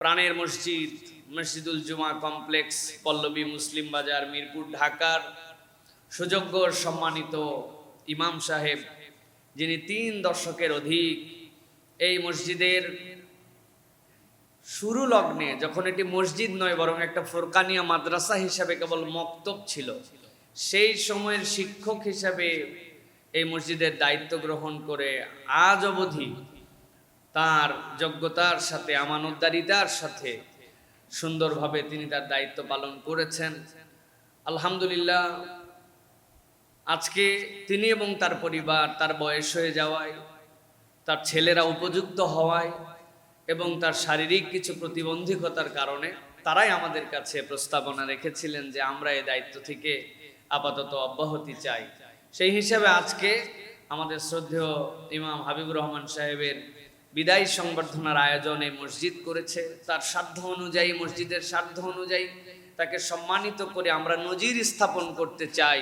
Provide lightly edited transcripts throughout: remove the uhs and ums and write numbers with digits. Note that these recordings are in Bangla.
প্রাণের মসজিদ মসজিদুল জুমা কমপ্লেক্স, পল্লবী মুসলিম বাজার, মিরপুর, ঢাকার সুযোগ্য সম্মানিত ইমাম সাহেব, যিনি ৩ দশকের অধিক এই মসজিদের শুরু লগ্নে, যখন এটি মসজিদ নয় বরং একটা ফোরকানিয়া মাদ্রাসা হিসাবে কেবল মক্তব ছিল, সেই সময়ের শিক্ষক হিসাবে এই মসজিদের দায়িত্ব গ্রহণ করে আজ অবধি তার যোগ্যতার সাথে, আমানতদারিতার সাথে সুন্দরভাবে তিনি তার দায়িত্ব পালন করেছেন। আলহামদুলিল্লাহ, আজকে তিনি এবং তার পরিবার, তার বয়স হয়ে যাওয়ায়, তার ছেলেরা উপযুক্ত হওয়ায় এবং তার শারীরিক কিছু প্রতিবন্ধকতার কারণে তারাই আমাদের কাছে প্রস্তাবনা রেখেছিলেন যে আমরা এই দায়িত্ব থেকে আপাতত অব্যাহতি চাই। সেই হিসাবে আজকে আমাদের শ্রদ্ধেয় ইমাম হাবিবুর রহমান সাহেবের বিদায়ী সংবর্ধনার আয়োজন এই মসজিদ করেছে। তার সাধ্য অনুযায়ী, মসজিদের সাধ্য অনুযায়ী তাকে সম্মানিত করে আমরা নজির স্থাপন করতে চাই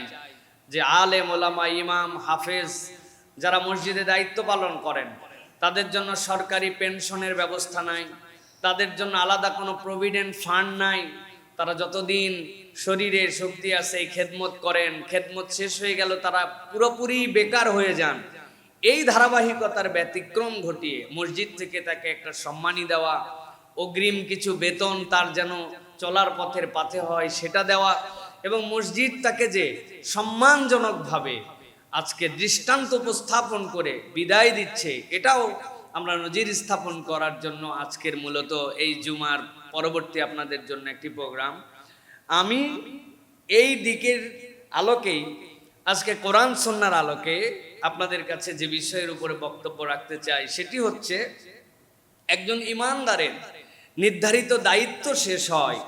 যে আলেম, ওলামা, ইমাম, হাফেজ যারা মসজিদে দায়িত্ব পালন করেন, তাদের জন্য সরকারি পেনশনের ব্যবস্থা নাই, তাদের জন্য আলাদা কোনো প্রভিডেন্ট ফান্ড নাই। তারা যতদিন শরীরে শক্তি আছে এই খেদমত করেন, খেদমত শেষ হয়ে গেল তারা পুরোপুরি বেকার হয়ে যান। এই ধারাবাহিকতার ব্যতিক্রম ঘটিয়ে মসজিদ থেকে তাকে একটা সম্মানী দেওয়া, অগ্রিম কিছু বেতন তার যেন চলার পথের পাথে হয় সেটা দেওয়া, এবং মসজিদ তাকে যে সম্মানজনকভাবে আজকে দৃষ্টান্ত উপস্থাপন করে বিদায় দিচ্ছে, এটাও আমরা নজির স্থাপন করার জন্য আজকের মূলত এই জুমার পরবর্তী আপনাদের জন্য একটি প্রোগ্রাম। আমি এই দিকের আলোকেই আজকে কোরআন সুন্নাহর আলোকে আপনাদের কাছে যে বিষয়ের উপরে বক্তব্য রাখতে চাই সেটি হচ্ছে, একজন ইমানদারের নির্ধারিত দায়িত্ব শেষ হয়,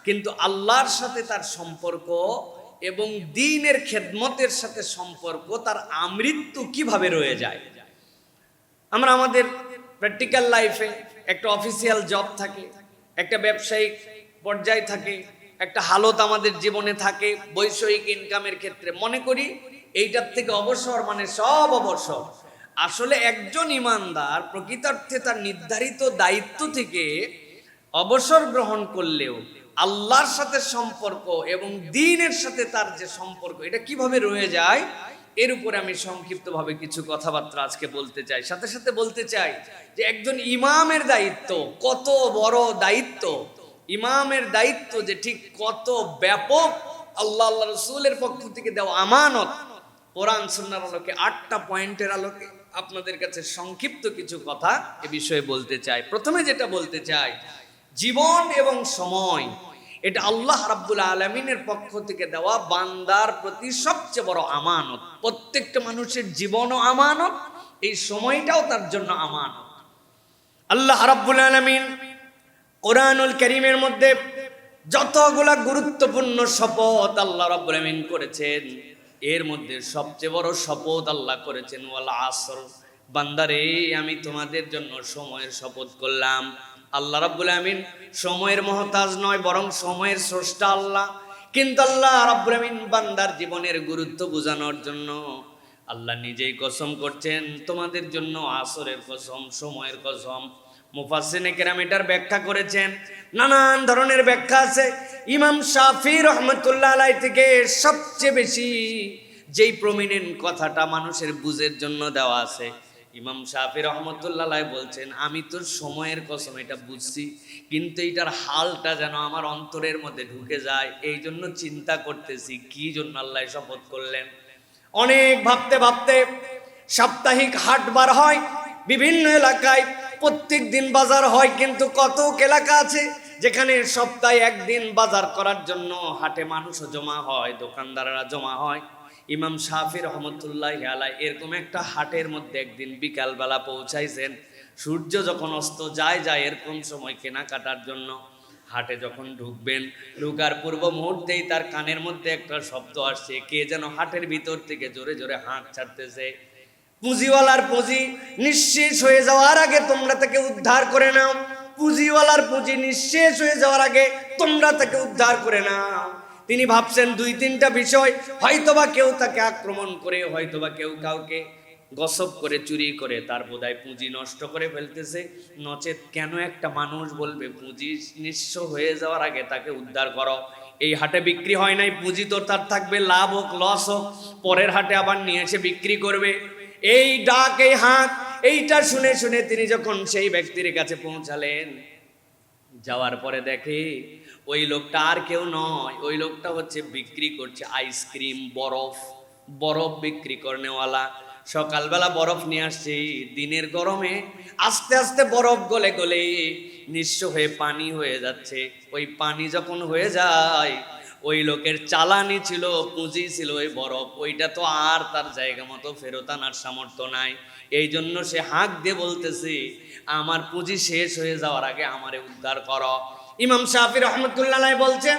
কিন্তু আল্লাহর সাথে তার সম্পর্ক এবং দ্বীনের খেদমতের সাথে সম্পর্ক তার আমৃত্যু কিভাবে রয়ে যায়। আমরা আমাদের প্র্যাকটিক্যাল লাইফে একটা অফিসিয়াল জব থাকে, একটা ব্যবসায়িক পর্যায় থাকে, একটা হালত আমাদের জীবনে থাকে, বৈষয়িক ইনকামের ক্ষেত্রে মনে করি এইটার থেকে অবসর মানে সব অবসর। আসলে একজন ইমানদার প্রকৃতার্থে তার নির্ধারিত দায়িত্ব থেকে অবসর গ্রহণ করলেও আল্লাহর সাথে সম্পর্ক এবং দ্বীনের সাথে তার যে সম্পর্ক, এটা কিভাবে রয়ে যায়, এর উপরে আমি সংক্ষিপ্তভাবে কিছু কথাবার্তা আজকে বলতে চাই। সাথে সাথে বলতে চাই যে একজন ইমামের দায়িত্ব কত বড় দায়িত্ব, ইমামের দায়িত্ব যে ঠিক কত ব্যাপক, আল্লাহ রাসূলের পক্ষ থেকে দেওয়া আমানত। কোরআন সুন্নাহর আলোকে 8টা পয়েন্টের আলোকে আপনাদের কাছে সংক্ষিপ্ত কিছু কথা এ বিষয়ে বলতে চাই। প্রথমে যেটা বলতে চাই, জীবন এবং সময় এটা আল্লাহ রাব্বুল আলামিনের পক্ষ থেকে দেওয়া বান্দার প্রতি সবচেয়ে বড় আমানত। প্রত্যেকটা মানুষের জীবনও আমানত, এই সময়টাও তার জন্য আমানত। আল্লাহ রাব্বুল আলামিন কোরআনুল কারীমের মধ্যে যতগুলা গুরুত্বপূর্ণ শপথ আল্লাহ রাব্বুল আলামিন করেছেন, এর মধ্যে সবচেয়ে বড় শপথ আল্লাহ করেছেন ওয়াল আসর, বান্দারে আমি তোমাদের জন্য সময়ের শপথ করলাম। আল্লাহ রাব্বুল আমিন সময়ের মহতাজ নয়, বরং সময়ের স্রষ্টা আল্লাহ। কিন্তু আল্লাহ রাব্বুল আমিন বান্দার জীবনের গুরুত্ব বোঝানোর জন্য আল্লাহ নিজেই কসম করছেন, তোমাদের জন্য আসরের কসম, সময়ের কসম। মুফাসসিরিনে কেরাম এটার ব্যাখ্যা করেছেন, নানান ধরনের ব্যাখ্যা আছে। ইমাম শাফি রহমতুল্লাহ আলাইহি থেকে সবচেয়ে বেশি যেই প্রমিনেন্ট কথাটা মানুষের বুঝের জন্য দেওয়া আছে, ইমাম শাফি রহমতুল্লাহ আলাইহি বলছেন, আমি তো সময়ের কসম এটা বুঝছি, কিন্তু এটার হালটা যেন আমার অন্তরের মধ্যে ঢুকে যায়, এই জন্য চিন্তা করতেছি কি জন্য আল্লাহ শপথ করলেন। অনেক ভাবতে ভাবতে সাপ্তাহিক হাট বার হয় বিভিন্ন এলাকায়, প্রত্যেক দিন বাজার হয়, কিন্তু কত এলাকা আছে যেখানে সপ্তাহে একদিন বাজার করার জন্য হাটে মানুষও জমা হয়, দোকানদাররা জমা হয়। ইমাম শাফি রহমতুল্লাহি আলাইহি এরকম একটা হাটের মধ্যে একদিন বিকালবেলা পৌঁছাইছেন। সূর্য যখন অস্ত যায় এরকম সময় কেনাকাটার জন্য হাটে যখন ঢুকবেন, ঢুকার পূর্ব মুহূর্তেই তার কানের মধ্যে একটা শব্দ আসছে, কে যেন হাটের ভিতর থেকে জোরে জোরে হাঁক ছাড়তেছে। পুঁজিওয়ালার পুঁজি নিঃশেষ হয়ে যাওয়ার আগে তোমরা তাকে উদ্ধার করে নাও, পুঁজিওয়ালার পুঁজি নিঃশেষ হয়ে যাওয়ার আগে তোমরা তাকে উদ্ধার করে নাও। তিনি ভাবছেন 2-3টা বিষয়, হয়তোবা কেউ তাকে আক্রমণ করে, হয়তোবা কেউ কাউকে গসব করে চুরি করে তার বোধহয় পুঁজি নষ্ট করে ফেলতেছে, নচেত কেন একটা মানুষ বলবে পুঁজি নিঃস্ব হয়ে যাওয়ার আগে তাকে উদ্ধার করো। এই হাটে বিক্রি হয় নাই, পুঁজি তো তার থাকবে, লাভ হোক লস হোক পরের হাটে আবার নিয়ে এসে বিক্রি করবে। এই ডাক, এই হাত, এইটা শুনে শুনে তিনি যখন সেই ব্যক্তির কাছে পৌঁছালেন, যাওয়ার পরে দেখে ওই লোকটা আর কেউ নয়, ওই লোকটা হচ্ছে বিক্রি করছে আইসক্রিম, বরফ, বরফ বিক্রি করনেওয়ালা। সকালবেলা বরফ নিয়ে আসছে, দিনের গরমে আস্তে আস্তে বরফ গলে গলে নিঃস্ব হয়ে পানি হয়ে যাচ্ছে। ওই পানি যখন হয়ে যায়, ওই লোকের চালানি ছিল, পুঁজি ছিল ওই বরফ, ওইটা তো আর তার জায়গা মতো ফেরত আনার সামর্থ্য নাই। এই জন্য সে হাঁক দিয়ে বলতেছে, আমার পুঁজি শেষ হয়ে যাওয়ার আগে আমারে উদ্ধার করো। ইমাম শাফি রহমতুল্লাহ বলছেন,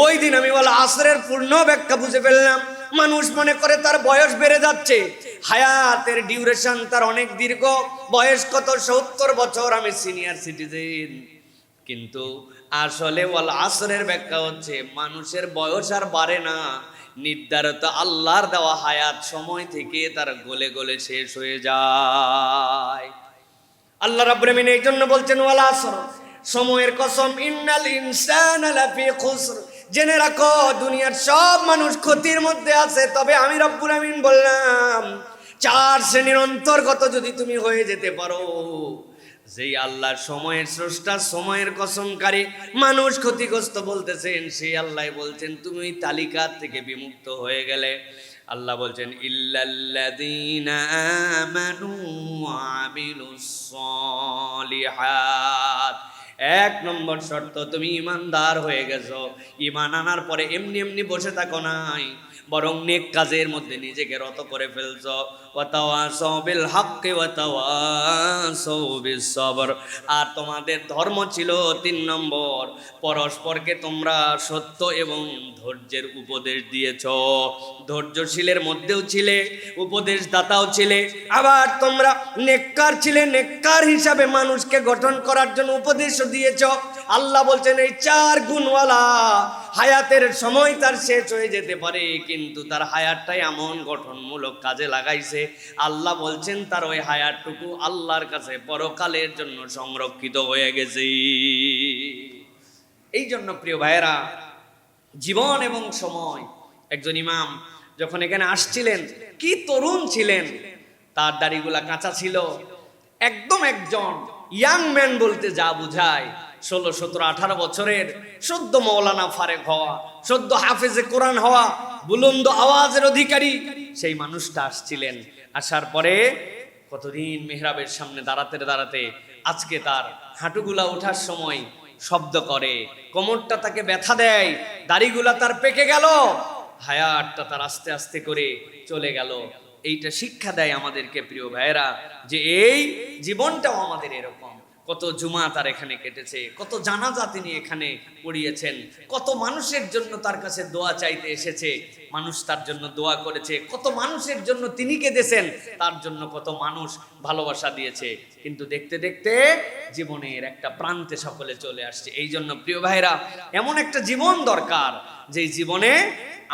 ওই দিন আমি বলা আসরের পূর্ণ ব্যাখ্যা বুঝে ফেললাম। মানুষ মনে করে তার বয়স বেড়ে যাচ্ছে, হায়াতের ডিউরেশন তার অনেক দীর্ঘ, বয়স কত 70 বছর, আমি সিনিয়র সিটিজেন। কিন্তু আসলে ওয়াল আসরের ব্যাখ্যা হচ্ছে মানুষের বয়স আর বাড়ে না, নির্ধারিত আল্লাহর দেওয়া হায়াত সময় থেকে তার গলে গলে শেষ হয়ে যায়। আল্লাহ রাব্বুল আমিন এই জন্য বলছেন ওয়াল আসর, সময়ের কসম, ইন্নাল ইনসানা লাফি খুসর, জেনে রাখো দুনিয়ার সব মানুষ ক্ষতির মধ্যে আছে। তবে আমি রব্বুল আমিন বললাম 4 শ্রেণীর অন্তর্গত যদি তুমি হয়ে যেতে পারো, যেই আল্লাহ সময়ের স্রষ্টা, সময়ের কসমকারী, মানুষ ক্ষতিগ্রস্ত বলতেছেন, সেই আল্লাহ বলছেন তুমি ওই তালিকা থেকে বিমুক্ত হয়ে গেলে। আল্লাহ বলছেন ইল্লাল্লাযীনা আমানু ওয়া আমিলুস সালিহাত, 1 নম্বর শর্ত, তুমি ইমানদার হয়ে গেছো। ইমান আনার পরে এমনি এমনি বসে থাকো নাই, বরং নেক কাজের মধ্যে নিজেকে রত করে ফেলছো। ওয়াতাওয়াসাউ বিল হাক্কি ওয়াতাওয়াসাউ বিস সবর, আর তোমাদের ধর্ম ছিল 3 নম্বর, পরস্পরকে তোমরা সত্য এবং ধৈর্যের উপদেশ দিয়েছো। ধৈর্যশীলের মধ্যেও ছিলে, উপদেশদাতাও ছিলে, আবার তোমরা নেককার ছিলে, নেককার হিসাবে মানুষকে গঠন করার জন্য উপদেশও দিয়েছ। আল্লাহ বলছেন এই 4 গুণওয়ালা হায়াতের সময় তার শেষ হয়ে যেতে পারে, কিন্তু তার হায়াতটাই এমন গঠনমূলক কাজে লাগাইছে, আল্লাহ বলছেন তার ওই হায়াতটুকু আল্লাহর কাছে পরকালের জন্য সংরক্ষিত হয়ে গেছে। এই জন্য প্রিয় ভাইয়েরা, জীবন এবং সময়, একজন ইমাম যখন এখানে আসছিলেন, কি তরুণ ছিলেন, তার দাড়িগুলা কাঁচা ছিল, একদম একজন ইয়াং ম্যান বলতে যা বুঝায়, 16, 17, 18 বছরের, সদ্য মৌলানা ফারেক হওয়া, সদ্য হাফেজে কোরআন হওয়া, বুলন্দ আওয়াজের অধিকারী সেই মানুষটা আসছিলেন। আসার পরে কতদিন মেহরাবের সামনে দাঁড়াতে দাঁড়াতে আজকে তার হাঁটুগুলা ওঠার সময় শব্দ করে, কোমরটা তাকে ব্যথা দেয়, দাড়িগুলা তার পেকে গেল, হায়াতটা তার আস্তে আস্তে করে চলে গেল। এইটা শিক্ষা দেয় আমাদেরকে প্রিয় ভাইয়েরা, যে এই জীবনটাও আমাদের এরকম। কত জুমা তার এখানে কেটেছে, কত জানাজা তিনি এখানে পড়িয়েছেন, কত মানুষের জন্য তার কাছে দোয়া চাইতে এসেছে, মানুষ তার জন্য দোয়া করেছে, কত মানুষের জন্য তিনি কেঁদেছেন, তার জন্য কত মানুষ ভালোবাসা দিয়েছে। কিন্তু দেখতে দেখতে জীবনের একটা প্রান্তে সকলে চলে আসছে। এই জন্য প্রিয় ভাইরা, এমন একটা জীবন দরকার যে জীবনে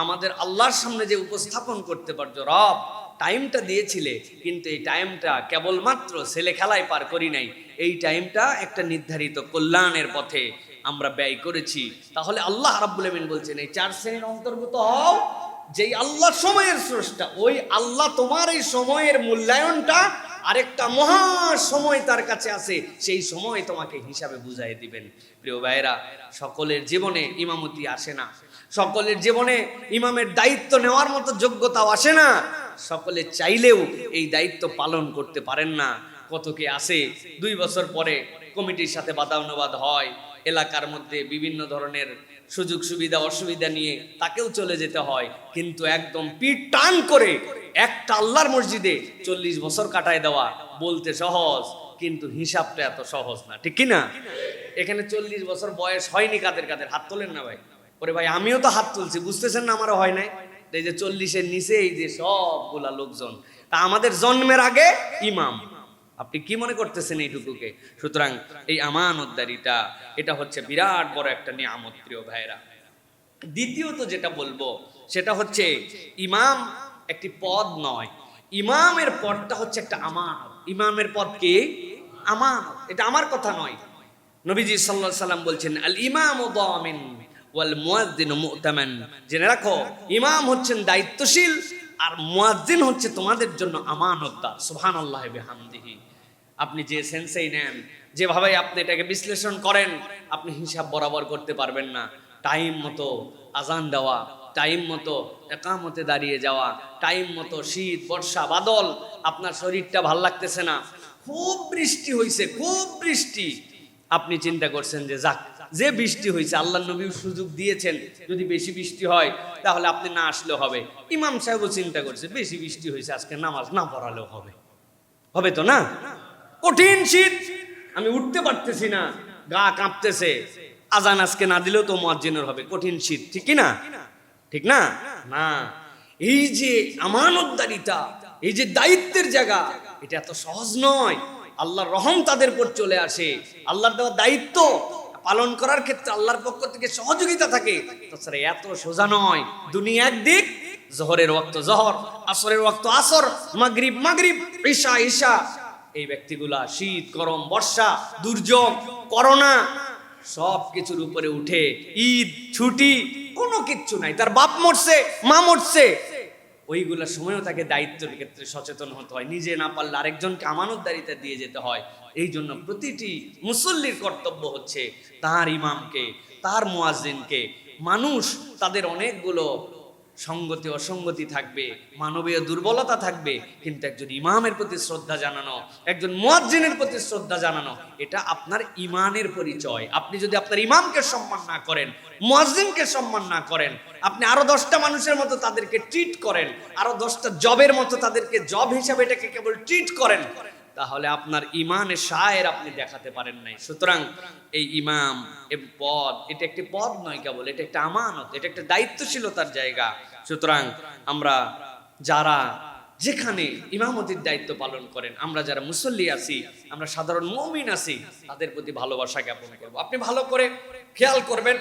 আমাদের আল্লাহর সামনে যে উপস্থাপন করতে পারছো, রব টাইমটা দিয়েছিলে, কিন্তু এই টাইমটা কেবলমাত্র ছেলে খেলায় পার করি নাই, এই টাইমটা একটা নির্ধারিত কল্যাণের পথে আমরা ব্যয় করেছি। তাহলে আল্লাহ রাব্বুল আমিন বলছেন এই 4 শ্রেণীর অন্তর্গত হও, যেই আল্লাহ সময়ের স্রষ্টা, ওই আল্লাহ তোমার এই সময়ের মূল্যায়নটা আরেকটা মহা সময় তার কাছে আছে, সেই সময় তোমাকে হিসাবে বুঝাই দিবেন। প্রিয় ভাইয়েরা, সকলের জীবনে ইমামতি আসে না, সকলের জীবনে ইমামের দায়িত্ব নেওয়ার মতো যোগ্যতাও আসে না, সকলে চাইলেও এই দায়িত্ব পালন করতে পারেন না। কত কে আসে 2 বছর পরে কমিটির সাথে বাদানুবাদ হয়, এলাকার মধ্যে বিভিন্ন ধরনের সুযোগ সুবিধা অসুবিধা নিয়ে তাকেও চলে যেতে হয়, কিন্তু একদম পিঠ টান করে একটা আল্লাহর মসজিদে 40 বছর কাটায় দেওয়া বলতে সহজ, কিন্তু হিসাবটা এত সহজ না, ঠিক কিনা? এখানে 40 বছর বয়স হয়নি কাদের কাদের, হাত তোলেন না ভাই। ওরে ভাই, আমিও তো হাত তুলছি, বুঝতেছেন না আমারও হয় নাই। এই যে 40-এর নিচে এই যে সবগুলা লোকজন, তা আমাদের জন্মের আগে ইমাম, আপনি কি মনে করতেছেন এইটুকুকে? সুতরাং এই আমানতদারিটা, এটা হচ্ছে বিরাট বড় একটা নিয়ামত প্রিয় ভাইরা। দ্বিতীয়ত যেটা বলবো সেটা হচ্ছে, ইমাম একটি পদ নয়, ইমামের পদটা হচ্ছে একটা আমানত। ইমামের পদ কি? আমানত। এটা আমার কথা নয়, নবীজি সাল্লাল্লাহু আলাইহি সাল্লাম বলছেন আল ইমামু দামিন ওয়াল মুয়াজ্জিনু মু'তামান। জেনে রাখো, ইমাম হচ্ছেন দায়িত্বশীল আর মুয়াজ্জিন হচ্ছে তোমাদের জন্য আমানতদার। সুবহানাল্লাহি বিহামদিহি। আপনি যে সেন্সেই নেন, যেভাবে আপনি এটাকে বিশ্লেষণ করেন, আপনি হিসাব বরাবর করতে পারবেন না। টাইম মতো আজান দেওয়া, টাইম মতো একামতে দাঁড়িয়ে যাওয়া, টাইম মতো শীত বর্ষা বাদল, আপনার শরীরটা ভাল লাগতেছে না, খুব বৃষ্টি হয়েছে, খুব বৃষ্টি, আপনি চিন্তা করছেন যে যাক, যে বৃষ্টি হয়েছে আল্লাহ নবী সুযোগ দিয়েছেন, যদি বেশি বৃষ্টি হয় তাহলে আপনি না আসলেও হবে। ইমাম সাহেবও চিন্তা করছে বেশি বৃষ্টি হয়েছে, আজকে নামাজ না পড়ালেও হবে। হবে তো না? কঠিন শীত, আমি উঠতে পারতেছি না, গা কাঁপতেছে, আজান আজকে না দিলেও তো মুয়াজ্জিনের হবে। কঠিন শীত, ঠিক কি না? ঠিক না? না, এই যে আমানতদারিতা, এই যে দায়িত্বের জায়গা, এটা এত সহজ নয়। আল্লাহর রহম তাদের উপর চলে আসে, আল্লাহর দেওয়া দায়িত্ব পালন করার ক্ষেত্রে আল্লাহর পক্ষ থেকে সহযোগিতা থাকে। তাছাড়া এত সোজা নয়। দুনিয়া একদিক, জোহরের ওয়াক্ত জোহর, আসরের ওয়াক্ত আসর, মাগরিব মাগরিব, ঈশা ঈশা। এই ব্যক্তিগুলা শীত গরম বর্ষা দুর্যোগ করোনা সব কিছুর উপরে উঠে, ঈদ ছুটি কোনো কিচ্ছু নাই, তার বাপ মরছে মা মরছে, ওইগুলোর সময়ও তাকে দায়িত্বের ক্ষেত্রে সচেতন হতে হয়। নিজে না পারলে আরেকজনকে আমানতদারিতা দিয়ে যেতে হয়। এই জন্য প্রতিটি মুসল্লির কর্তব্য হচ্ছে তার ইমামকে, তার মুয়াজ্জিনকে, মানুষ তাদের অনেকগুলো সঙ্গতি অসঙ্গতি থাকবে, মানবীয় দুর্বলতা থাকবে, কিন্তু একজন ইমামের প্রতি শ্রদ্ধা জানানো, একজন মুয়াজ্জিনের প্রতি শ্রদ্ধা জানানো, এটা আপনার ইমানের পরিচয়। আপনি যদি আপনার ইমামকে সম্মান না করেন, মুয়াজ্জিনকে সম্মান না করেন, আপনি আরো 10টা মানুষের মতো তাদেরকে ট্রিট করেন, আরো 10টা জবের মতো তাদেরকে জব হিসাবে এটাকে কেবল ট্রিট করেন, তাহলে আপনার ইমানের শায়ের আপনি দেখাতে পারেন নাই। সুতরাং এই ইমাম এ পদ, এটা একটি পদ নয় কেবল, এটা একটা আমানত, এটা একটা দায়িত্বশীলতার জায়গা। সুতরাং আমরা যারা যেখানে ইমামতির দায়িত্ব পালন করেন, আমরা যারা মুসল্লি আছি, আমরা সাধারণ মুমিন আছি, তাদের প্রতি ভালোবাসা জ্ঞাপন করব। আপনি ভালো করে খেয়াল করবেন,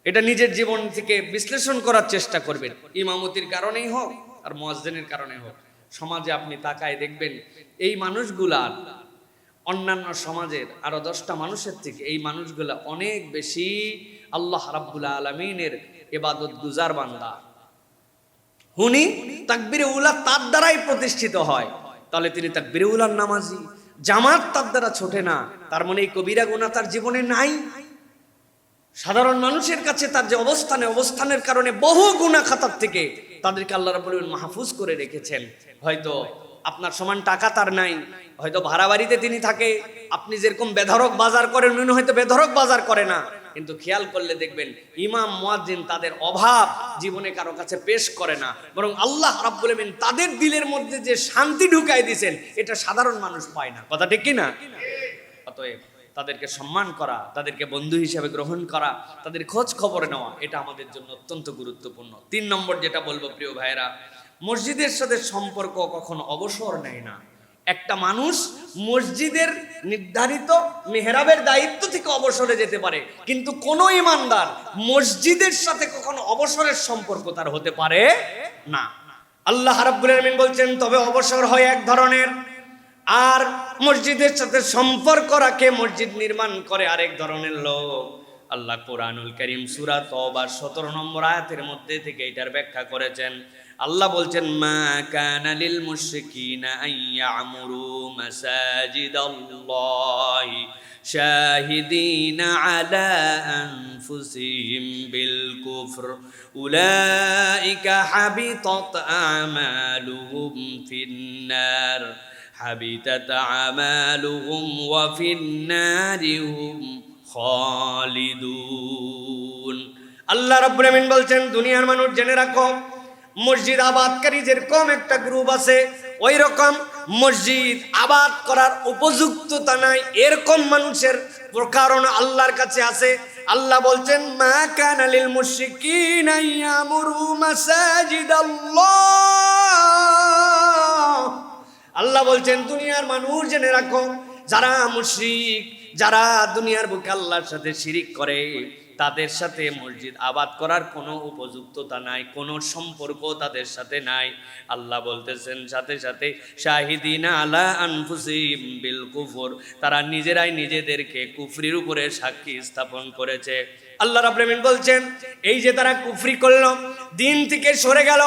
এটা নিজের জীবন থেকে বিশ্লেষণ করার চেষ্টা করবেন। ইমামতির কারণেই হোক আর মুয়াজ্জিনের কারণেই হোক, সমাজে আপনি তাকায় দেখবেন এই মানুষগুলার অন্যান্য সমাজের আরো 10টা মানুষের থেকে এই মানুষগুলা অনেক বেশি আল্লাহ রাব্বুল আলামিনের ইবাদত গুজার বান্দা। হুনি তাকবীরে উলা তার দ্বারাই প্রতিষ্ঠিত হয়, তাহলে তিনি তাকবীরে উলার নামাজি, জামাত তার দ্বারা ছোটে না, তার মানে এই কবিরা গুনাহ তার জীবনে নাই। সাধারণ মানুষের কাছে তার যে অবস্থানের কারণে বহু গুনাহ খাতার থেকে তাদেরকে আল্লাহ রাব্বুল আলামিন মাহফুজ করে রেখেছেন। হয়তো আপনার সমান টাকা তার নাই, হয়তো ভাড়া বাড়িতে তিনি থাকে, আপনি যেরকম বেধড়ক বাজার করেন উনি হয়তো বেধড়ক বাজার করে না, কিন্তু খেয়াল করলে দেখবেন ইমাম মুয়াজ্জিন তাদের অভাব জীবনে কারো কাছে পেশ করে না, বরং আল্লাহ রাব্বুল আলামিন তাদের দিলের মধ্যে যে শান্তি ঢুকাই দিয়েছেন এটা সাধারণ মানুষ পায় না। কথা ঠিক কি না? অতএব তাদেরকে সম্মান করা, তাদেরকে বন্ধু হিসেবে গ্রহণ করা, তাদের খোঁজ খবর নেওয়া, এটা আমাদের জন্য অত্যন্ত গুরুত্বপূর্ণ। 3 নম্বর যেটা বলবো প্রিয় ভাইয়েরা, মসজিদের সাথে সম্পর্ক কখনো অবসর নেয় না। একটা মানুষ মসজিদের নির্ধারিত মেহরাবের দায়িত্ব থেকে অবসরে যেতে পারে, কিন্তু কোন ইমানদার মসজিদের সাথে কখনো অবসরের সম্পর্ক তার হতে পারে না। আল্লাহ রাব্বুল আলামিন বলছেন তবে অবসর হয় এক ধরনের, আর মসজিদের সাথে সম্পর্ক রাখে, মসজিদ নির্মাণ করে আরেক ধরনের লোক। আল্লাহ কোরআনুল কারীম সূরা তওবা 17 নম্বর আয়াতের মধ্যে থেকে এটার ব্যাখ্যা করেছেন। আল্লাহ বলছেন মা কানা লিল মুশরিকিনা আইয়ামুরু মাসাজিদাল্লাহি শাহিদিনা আলা আনফুসিহিম বিল কুফর উলাইকা হাবিতাত আমালুহুম ফিন্নার হাবিতাত আমালুহুম ওয়া ফিন্নারি হুম খালিদুন। আল্লাহ রাব্বুল আমিন বলছেন দুনিয়ার মানুষ জেনে রাখো, মসজিদ আবাদকারী যেরকম একটা গ্রুপ আছে, ওই রকম মসজিদ আবাদ করার উপযুক্ততা নাই এরকম মানুষের প্রকারণ আল্লাহর কাছে আছে। আল্লাহ বলছেন মা কানা লিল মুশরিকিনা ইয়ামুরু মাসাজিদাল্লাহ। আল্লাহ বলছেন দুনিয়ার মানুষ জেনে রাখো, যারা মুশরিক, যারা দুনিয়ার বুকে আল্লাহর সাথে শিরিক করে, তাদের সাথে মসজিদ আবাদ করার কোনো উপযুক্ততা নাই, কোনো সম্পর্ক তাদের সাথে নাই। আল্লাহ বলতেছেন সাথে সাথে শাহিদিনা আলা আনফুসিহিম বিল কুফর, তারা নিজেরাই নিজেদেরকে কুফরির উপরে সাক্ষী স্থাপন করেছে। আল্লাহ রাব্বুল আলামিন বলছেন এই যে তারা কুফরি করলো, দিন থেকে সরে গেল,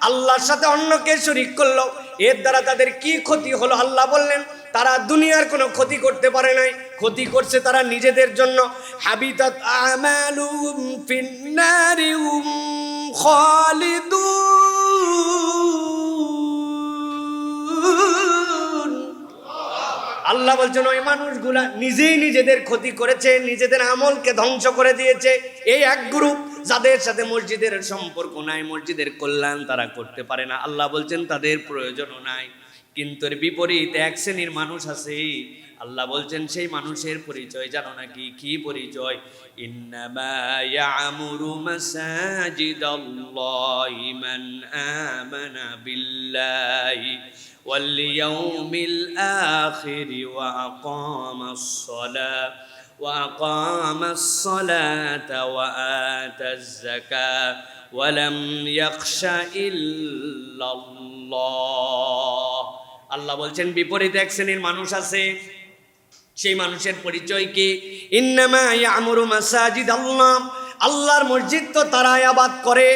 আল্লাহর সাথে অন্যকে শরীক করলো, এর দ্বারা তাদের কি ক্ষতি হলো? আল্লাহ বললেন তারা দুনিয়ার কোনো ক্ষতি করতে পারে নাই, ক্ষতি করছে তারা নিজেদের জন্য। হাবিতাত আমালুহুম ফিন্নারি হুম খালিদুন। আল্লাহ বলছেন ওই মানুষগুলা নিজেই নিজেদের ক্ষতি করেছে, নিজেদের আমলকে ধ্বংস করে দিয়েছে। এই এক গ্রুপ যাদের সাথে মসজিদের সম্পর্ক নাই, মসজিদের কল্যাণ তারা করতে পারে না। আল্লাহ বলছেন তাদের প্রয়োজনও নাই। কিন্তু এর বিপরীত এক শ্রেণীর মানুষ আছে, আল্লাহ বলছেন সেই মানুষের পরিচয় জানো নাকি? কি পরিচয়? ইন্নামা ইয়ামুরু মাসাজিদাল্লাহি মান আমানা বিল্লাহি ওয়াল ইয়াউমিল আখির ওয়া আকামাস সালাতা ওয়া আতাজ যাকাত ওয়া লাম ইয়াখশা ইল্লাল্লাহ। আল্লাহ বলছেন বিপরীত এক শ্রেণীর মানুষ আছে, সেই মানুষের পরিচয় কি? ইন্নামা ইয়ামুরু মাসাজিদাল্লাহ, আল্লাহর মসজিদ তো তারা আবাদ করে।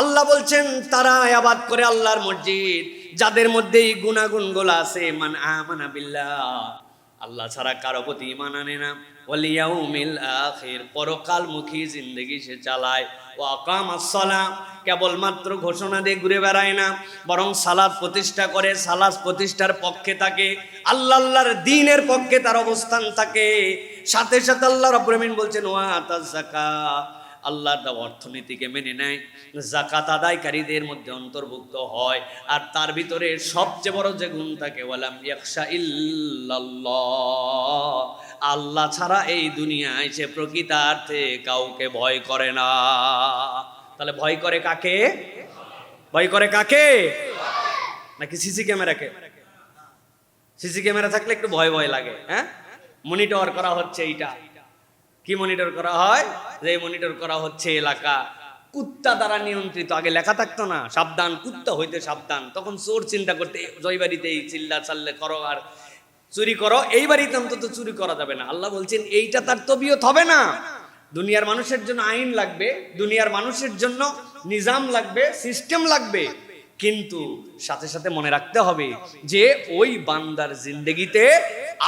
আল্লাহ বলছেন তারা আবাদ করে আল্লাহর মসজিদ যাদের মধ্যে এই গুণাগুণগুলো আছে। মান আমানা বিল্লাহ, আল্লাহ ছাড়া কারো প্রতি ঈমান আনে না। ওয়াল ইয়াউমিল আখির, পরকালমুখী জিন্দেগি সে চালায়। ওয়া আকামাস সালাত, কেবলমাত্র ঘোষণা দিয়ে ঘুরে বেড়ায় না, বরং সালাত প্রতিষ্ঠা করে, সালাত প্রতিষ্ঠার পক্ষে থাকে, আল্লাহর দ্বীনের পক্ষে তার অবস্থান থাকে। সাথে সাথে আল্লাহ রাব্বুল আলামিন বলছেন ওয়া আতাজ যাকাত, আল্লাহর দেওয়া অর্থনীতিকে মেনে নেয়, যাকাত আদায়কারীদের মধ্যে অন্তর্ভুক্ত হয়। আর তার ভিতরে সবচেয়ে বড় যে গুণ থাকে ওয়ালাম ইয়াখশা ইল্লাল্লাহ, আল্লাহ ছাড়া এই দুনিয়ায় সে প্রকৃতার্থে কাউকে ভয় করে না। তাহলে ভয় করে কাকে? ভয় করে কাকে? নাকি সিসি ক্যামেরাকে? সিসি ক্যামেরা থাকলে একটু ভয় ভয় লাগে। হ্যাঁ, মনিটর করা হচ্ছে, এইটা কি মনিটর করা হয়? যে মনিটর করা হচ্ছে এলাকা কুত্তা দ্বারা নিয়ন্ত্রিত। আগে লেখা থাকতো না সাবধান, কুত্তা হইতে সাবধান, তখন চোর চিন্তা করতে জয় বাড়িতে চিল্লা চাল্লে করো আর চুরি করো, এই বাড়িতে অন্তত চুরি করা যাবে না। আল্লাহ বলছেন এইটা তার তবিয়ত হবে না। দুনিয়ার মানুষের জন্য আইন লাগবে, দুনিয়ার মানুষের জন্য নিজাম লাগবে, সিস্টেম লাগবে, কিন্তু সাথে সাথে মনে রাখতে হবে যে ওই বান্দার জিন্দেগিতে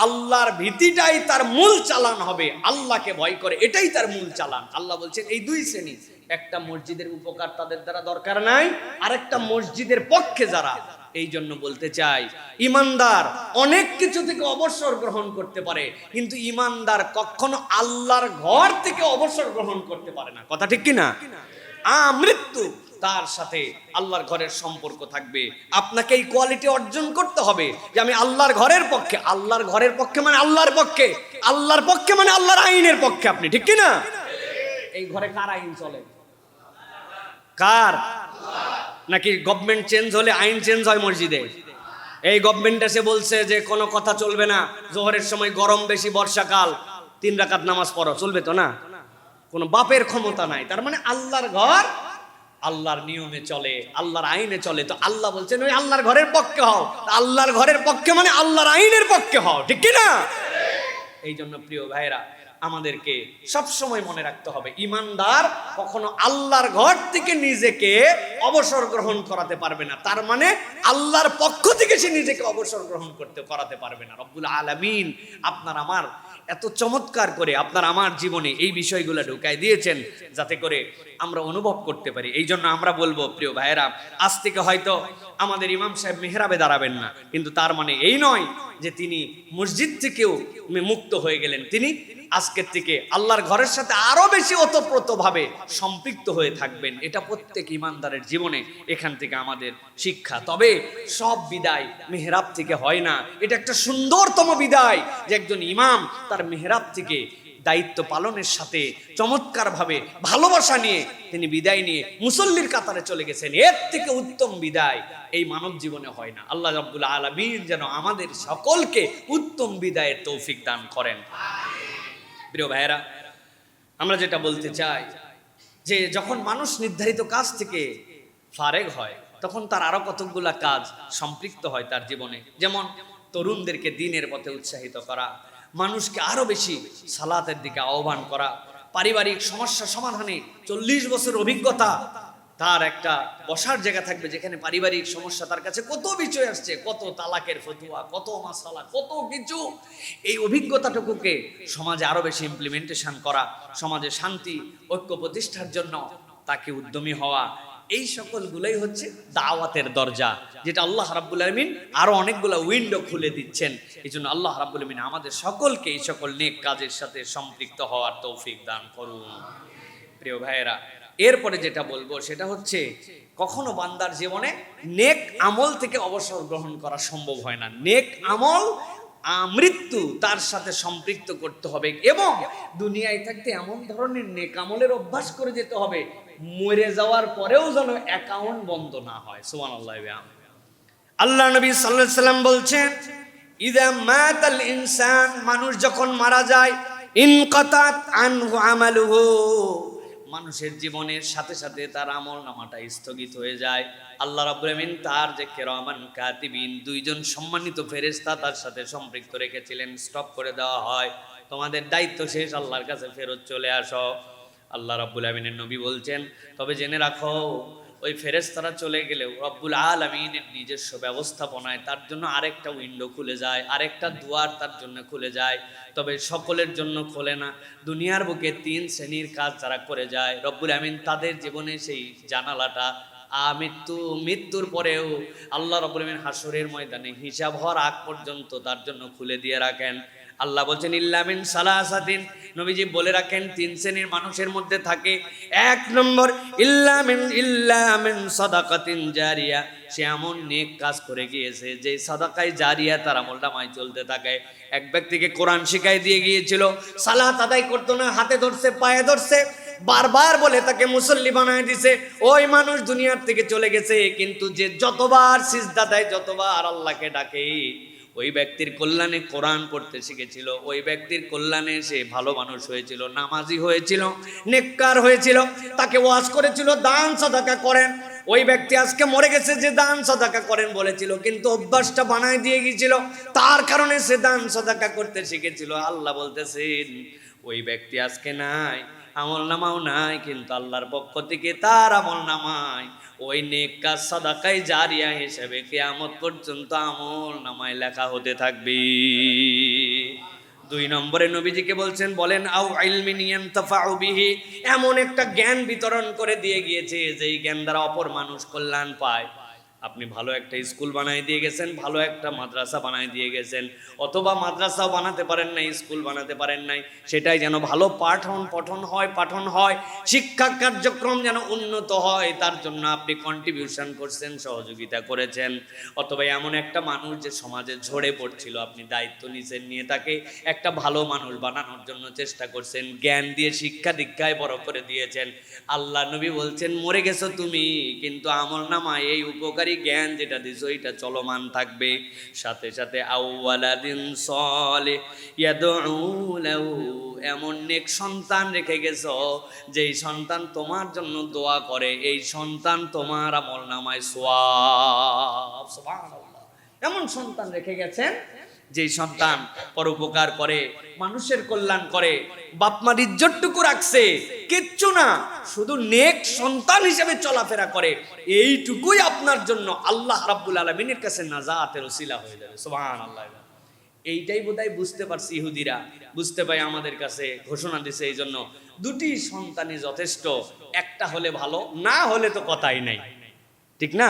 আল্লাহর ভীতিটাই তার মূল চালান হবে। আল্লাহকে ভয় করে, এটাই তার মূল চালান। আল্লাহ বলছেন এই দুই শ্রেণী, একটা মসজিদের উপকার তাদের দ্বারা দরকার নাই, আর একটা মসজিদের পক্ষে যারা। এই জন্য বলতে চাই ঈমানদার অনেক কিছু থেকে অবসর গ্রহণ করতে পারে, কিন্তু ঈমানদার কখনো আল্লাহর ঘর থেকে অবসর গ্রহণ করতে পারে না। কথা ঠিক কিনা? মৃত্যু তার সাথে আল্লাহর ঘরের সম্পর্ক থাকবে। আপনাকে এই কোয়ালিটি অর্জন করতে হবে যে আমি আল্লাহর ঘরের পক্ষে। আল্লাহর ঘরের পক্ষে মানে আল্লাহর পক্ষে, আল্লাহর পক্ষে মানে আল্লাহর আইনের পক্ষে। আপনি ঠিক কিনা? এই ঘরে কার আইন চলে? কার? নাকি গভর্নমেন্ট চেঞ্জ হলে আইন চেঞ্জ হয় মসজিদে? এই গভর্নমেন্ট এসে বলছে যে কোনো কথা চলবে না, জোহরের সময় গরম বেশি, বর্ষাকাল 3 রাকাত নামাজ পড়ো, চলবে তো না? কোনো বাপের ক্ষমতা নাই। তার মানে আল্লাহর ঘর আল্লাহর নিয়মে চলে, আল্লাহর আইনে চলে। তো আল্লাহ বলছেন ওই আল্লাহর ঘরের পক্ষে হও। আল্লাহর ঘরের পক্ষে মানে আল্লাহর আইনের পক্ষে হও, ঠিক কি না? এই জন্য প্রিয় ভাইরা, আমাদেরকে সব সময় মনে রাখতে হবে ঈমানদার কখনো আল্লাহর ঘর থেকে নিজেকে অবসর গ্রহণ করাতে পারবে না। তার মানে আল্লাহর পক্ষ থেকে সে নিজেকে অবসর গ্রহণ করাতে পারবে না। রব্বুল আলামিন আপনার আমার এত চমৎকার করে আপনার আমার জীবনে এই বিষয়গুলো ঢুকাই দিয়েছেন যাতে করে আমরা অনুভব করতে পারি। এই জন্য আমরা বলবো প্রিয় ভাইয়েরা, আজ থেকে হয়তো আমাদের ইমাম সাহেব মেহরাবে দাঁড়াবেন না, কিন্তু তার মানে এই নয় যে তিনি মসজিদ থেকেও মুক্ত হয়ে গেলেন। তিনি আজকের থেকে আল্লাহর ঘরের সাথে আরো বেশি ওতপ্রোতভাবে সম্পৃক্ত হয়ে থাকবেন। এটা প্রত্যেক ইমানদারের জীবনে এখান থেকে আমাদের শিক্ষা। তবে সব বিদায় মেহরাব থেকে হয় না। এটা একটা সুন্দরতম বিদায় যে একজন ইমাম তার মেহরাব থেকে দায়িত্ব পালনের সাথে চমৎকারভাবে ভালোবাসা নিয়ে তিনি বিদায় নিয়ে মুসল্লির কাতারে চলে গেছেন। এর থেকে উত্তম বিদায় এই মানব জীবনে হয় না। আল্লাহ রাব্বুল আলামিন যেন আমাদের সকলকে উত্তম বিদায়ের তৌফিক দান করেন। প্রিয় ভাইয়েরা, আমরা যেটা বলতে চাই যে যখন মানুষ নির্ধারিত কাজ থেকে ফারেগ হয় তখন তার আরো কতগুলা কাজ সম্পৃক্ত হয় তার জীবনে। যেমন তরুণদেরকে দ্বীনের পথে উৎসাহিত করা, মানুষকে আরো বেশি সালাতের দিকে আহ্বান করা, পারিবারিক সমস্যা সমাধানে 40 বছর অভিজ্ঞতা, তার একটা বসার জায়গা থাকবে যেখানে পারিবারিক সমস্যা, তার কাছে কত বিষয় আসছে, কত তালাকের ফতুয়া, কত মাসালা, কত কিছু। এই অভিজ্ঞতাটুকুকে সমাজে আরো বেশি ইমপ্লিমেন্টেশন করা, সমাজে শান্তি ঐক্য প্রতিষ্ঠার জন্য তাকে উদ্যমী হওয়া, এই সকলগুলোই হচ্ছে দাওয়াতের দরজা, যেটা আল্লাহ রাব্বুল আলামিন আরো অনেকগুলো উইন্ডো খুলে দিচ্ছেন। এই জন্য আল্লাহ রাব্বুল আলামিন আমাদের সকলকে এই সকল নেক কাজের সাথে সম্পৃক্ত হওয়ার তৌফিক দান করুন। প্রিয় ভাইয়েরা, এরপরে যেটা বলবো সেটা হচ্ছে কখনো বান্দার জীবনে নেক আমল থেকে অবসর গ্রহণ করা সম্ভব হয় না। নেক আমল মৃত্যু তার সাথে সম্পৃক্ত করতে হবে এবং দুনিয়ায় থাকতে এমন ধরনের নেক আমলের অভ্যাস করে যেতে হবে মরে যাওয়ার পরেও যেন অ্যাকাউন্ট বন্ধ না হয়। সুবহানাল্লাহ। আল্লাহ নবী সাল্লাল্লাহু আলাইহি সাল্লাম বলছেন, ইযা মাতাল ইনসান, মানুষ যখন মারা যায়, ইনকাতাত আনহু আমালুহু, মানুষের জীবনের সাথে সাথে তার আমল নামাটা স্থগিত হয়ে যায়। আল্লাহ রাব্বুল আমিন তার যে কিরামান কাতিবিন, দুইজন সম্মানিত ফেরেশতা তার সাথে সম্পৃক্ত রেখেছিলেন, স্টপ করে দেওয়া হয়, তোমাদের দায়িত্ব শেষ, আল্লাহর কাছে ফেরত চলে আসো। আল্লাহ রাব্বুল আমিনের নবী বলছেন, তবে জেনে রাখো ওই ফেরেশতারা চলে গেলেও রব্বুল আলামিনের নিজস্ব ব্যবস্থাপনায় তার জন্য আরেকটা উইন্ডো খুলে যায়, আরেকটা দুয়ার তার জন্য খুলে যায়। তবে সকলের জন্য খোলে না। দুনিয়ার বুকে 3 শ্রেণীর কাজ যারা করে যায়, রব্বুল আমিন তাদের জীবনে সেই জানালাটা মৃত্যুর পরেও আল্লাহ রাব্বুল আমিন হাসরের ময়দানে হিসাব হওয়ার আগ পর্যন্ত তার জন্য খুলে দিয়ে রাখেন। আল্লাহ বলছেন ইল্লা মিন সালাসাতিন, নবীজি বলে রাখেন 3 শ্রেণীর মানুষের মধ্যে থাকে। 1 নম্বর ইল্লা মিন সাদাকাতিন জারিয়া, সে এমন নেক কাজ করে গিয়েছে যে সাদাকায়ে জারিয়া তার আমলনামায় চলতে থাকে। এক ব্যক্তিকে কোরআন শিখাই দিয়ে গিয়েছিল, সালাত আদায় করতো না, হাতে ধরছে পায়ে ধরছে, বারবার বলে তাকে মুসল্লি বানায় দিছে। ওই মানুষ দুনিয়ার থেকে চলে গেছে, কিন্তু যে যতবার সিজদা দেয়, যতবার আল্লাহকে ডাকে, ওই ব্যক্তির কল্যাণে কোরআন পড়তে শিখেছিল, ওই ব্যক্তির কল্যাণে সে ভালো মানুষ হয়েছিল, নামাজি হয়েছিল, নেককার হয়েছিল, তাকে ওয়াজ করেছিল দান সাদাকা করেন। ওই ব্যক্তি আজকে মরে গেছে যে দান সাদাকা করেন বলেছিল, কিন্তু অভ্যাসটা বানায় দিয়ে গিয়েছিল, তার কারণে সে দান সাদাকা করতে শিখেছিল। আল্লাহ বলতেছেন ওই ব্যক্তি আজকে নাই, আমল নামাও নাই, কিন্তু আল্লাহর পক্ষ থেকে তার আমল নামায় ওই নেক কাজ সাদাকায়ে জারিয়া হিসেবে কিয়ামত পর্যন্ত আমল নামায় লেখা হতে থাকবে। 2 নম্বরে নবীজিকে বলছেন, বলেন আও ইলমিন ইয়ানতাফাউ বিহি, এমন একটা জ্ঞান বিতরণ করে দিয়ে গিয়েছে যেই জ্ঞান দ্বারা অপর মানুষ কল্যাণ পায়। আপনি ভালো একটা স্কুল বানাই দিয়ে গেছেন, ভালো একটা মাদ্রাসা বানাই দিয়ে গেছেন, অথবা মাদ্রাসাও বানাতে পারেন নাই, স্কুল বানাতে পারেন নাই, সেটাই যেন ভালো পাঠন হয়, শিক্ষা কার্যক্রম যেন উন্নত হয়, তার জন্য আপনি কন্ট্রিবিউশন করছেন, সহযোগিতা করেছেন। অথবা এমন একটা মানুষ যে সমাজে ঝরে পড়ছিল, আপনি দায়িত্ব নিছেন, নিয়ে তাকে একটা ভালো মানুষ বানানোর জন্য চেষ্টা করছেন, জ্ঞান দিয়ে শিক্ষা দীক্ষায় বড় করে দিয়েছেন। আল্লাহ নবী বলছেন মরে গেছো তুমি, কিন্তু আমল নামায় এই উপকারী জ্ঞান যেটা দিছো এটা চলমান থাকবে। সাথে সাথে আউওয়ালাদিন সালেহ ইয়াদউ লাহু, এমন নেক সন্তান রেখে গেছো যেই সন্তান তোমার জন্য দোয়া করে, এই সন্তান তোমার আমল নামায় সওয়াব। সুবহানাল্লাহ। এমন সন্তান রেখে গেছেন যেই সন্তান পরোপকার করে, মানুষের কল্যাণ করে, বাপ মার ইজ্জতটুকু রাখছে, কিচ্ছু না, শুধু নেক সন্তান হিসেবে চলাফেরা করে, এইটুকুই আপনার জন্য আল্লাহ রাব্বুল আলামিনের কাছে নাজাতের ওসিলা হয়ে যাবে। সুবহানাল্লাহ। এইটাই বোধহয় বুঝতে পারছি ইহুদিরা, বুঝতে পাই আমাদের কাছে ঘোষণা দিছে, এই জন্য 2টি সন্তানই যথেষ্ট, একটা হলে ভালো, না হলে তো কথাই নাই, ঠিক না?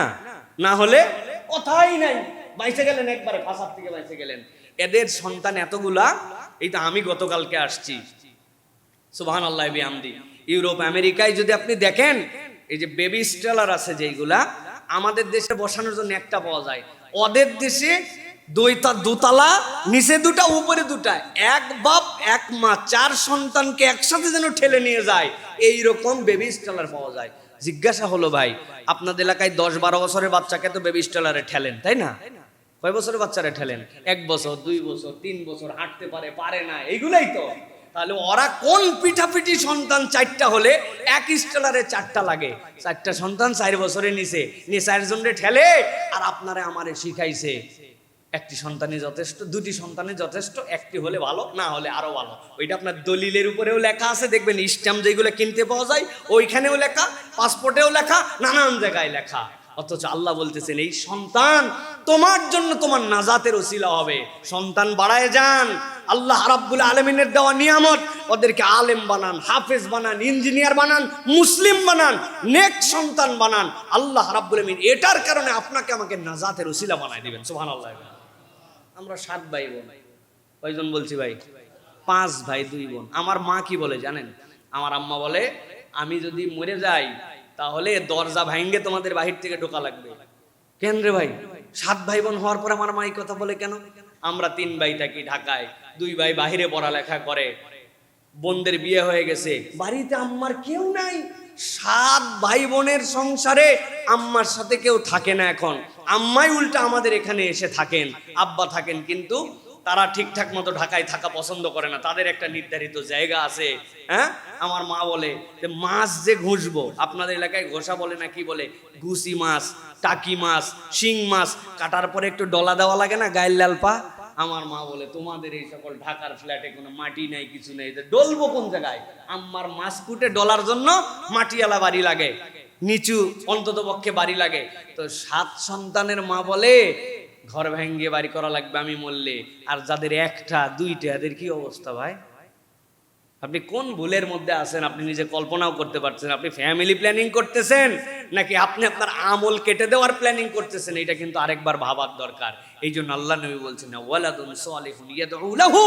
না হলে কথাই নাই, বাইসে গেলেন একবারে, ফাসাদ থেকে বাইসে গেলেন। এদের সন্তান এতগুলা, এই তো আমি গতকালকে আসছি, সুবহানাল্লাহ বিহামদি। ইউরোপ আমেরিকায় যদি আপনি দেখেন, এই যে বেবি স্ট্রেলার আছে যেইগুলা, আমাদের দেশে বসানোর জন্য একটা পাওয়া যায়, ওদের দেশে 2 তলা, নিচে 2টা, উপরে 2টা, এক বাপ এক মা 4 সন্তানকে একসাথে যেন ঠেলে নিয়ে যায়, এইরকম বেবি স্ট্রেলার পাওয়া যায়। জিজ্ঞাসা হলো, ভাই আপনাদের এলাকায় 10-12 বছরের বাচ্চাকে তো বেবি স্ট্রেলারে ঠেলেন, তাই না? কয় বছরের বাচ্চারা ঠেলেন? 1 বছর, 2 বছর, 3 বছর, হাঁটতে পারে না, এইগুলাই তো। তাহলে ওরা কোন পিঠাপিঠি সন্তান 4টা হলে এক স্টেলারে 4টা লাগে? 4টা সন্তান 4 বছরের নিচে নিয়ে 4 জনরে ঠেলে, আর আপনারে আমারে শিখাইছে একটি সন্তানই যথেষ্ট, 2টি সন্তানই যথেষ্ট, একটি হলে ভালো, না হলে আরো ভালো। ওইটা আপনার দলিলের উপরেও লেখা আছে, দেখবেন স্ট্যাম্প যেগুলো কিনতে পাওয়া যায় ওইখানেও লেখা, পাসপোর্টেও লেখা, নানান জায়গায় লেখা। অথচ আল্লাহ বলতেছেন এই সন্তান তোমার জন্য তোমার নাজাতের ওসিলা হবে। সন্তান বাড়ায় যান। আল্লাহ রাব্বুল আলামিনের দেওয়া নিয়ামত, ওদেরকে আলেম বানান, হাফেজ বানান, ইঞ্জিনিয়ার বানান, মুসলিম বানান, নেক সন্তান বানান। আল্লাহ রাব্বুল আলামিন এটার কারণে আপনাকে আমাকে নাজাতের ওসিলা বানায় দিবেন। সুবহানাল্লাহ। আমরা 7 ভাই বোন। কয়জন বলছি ভাই? 5 ভাই 2 বোন। আমার মা কি বলে জানেন? আমার আম্মা বলে আমি যদি মরে যাই তাহলে দরজা ভাঙে তোমাদের বাহির থেকে ঢোকা লাগবে। কেন রে ভাই? 7 ভাই বোন হওয়ার পর আমার মা এই কথা বলে কেন? আমরা 3 ভাই থাকি ঢাকায়, 2 ভাই বাহিরে পড়ালেখা করে, বোনদের বিয়ে হয়ে গেছে, বাড়িতে আম্মার কেউ নাই। 7 ভাই বোনের সংসারে আম্মার সাথে কেউ থাকে না। এখন আম্মাই উল্টা আমাদের এখানে এসে থাকেন, আব্বা থাকেন, কিন্তু তারা ঠিকঠাক মতো ঢাকায় থাকা পছন্দ করে না, তাদের একটা নির্ধারিত জায়গা আছে। হ্যাঁ, আমার মা বলে যে মাছ যে ঘুষবো, আপনাদের এলাকায় ঘষা বলে না কি বলে, ঘুষি মাছ, টাকি মাছ, শিং মাছ কাটার পরে একটু ডলা দেওয়া লাগে না গায়ের লাল পা। আমার মা বলে তোমাদের এই সকল ঢাকার ফ্ল্যাটে কোনো মাটি নাই, কিছু নেই, ডলবো কোন জায়গায়? আমার মাছ কুটে ডলার জন্য মাটিওয়ালা বাড়ি লাগে, নিচু অন্তত পক্ষে বাড়ি লাগে। তো 7 সন্তানের মা বলে ঘর ভেঙে বাড়ি করা লাগবে আমি মরলে। আর যাদের 1টা 2টা এদের কি অবস্থা ভাই? আপনি কোন ভুলের মধ্যে আছেন আপনি নিজে কল্পনাও করতে পারছেন। আপনি ফ্যামিলি প্ল্যানিং করতেছেন নাকি আপনি আপনার আমল কেটে দেওয়ার প্ল্যানিং করতেছেন? এটা কিন্তু আরেকবার ভাবার দরকার। এই জন্য আল্লাহ নবী বলছেন না ওয়ালাদুন সালিহুন ইয়াদউ লাহু,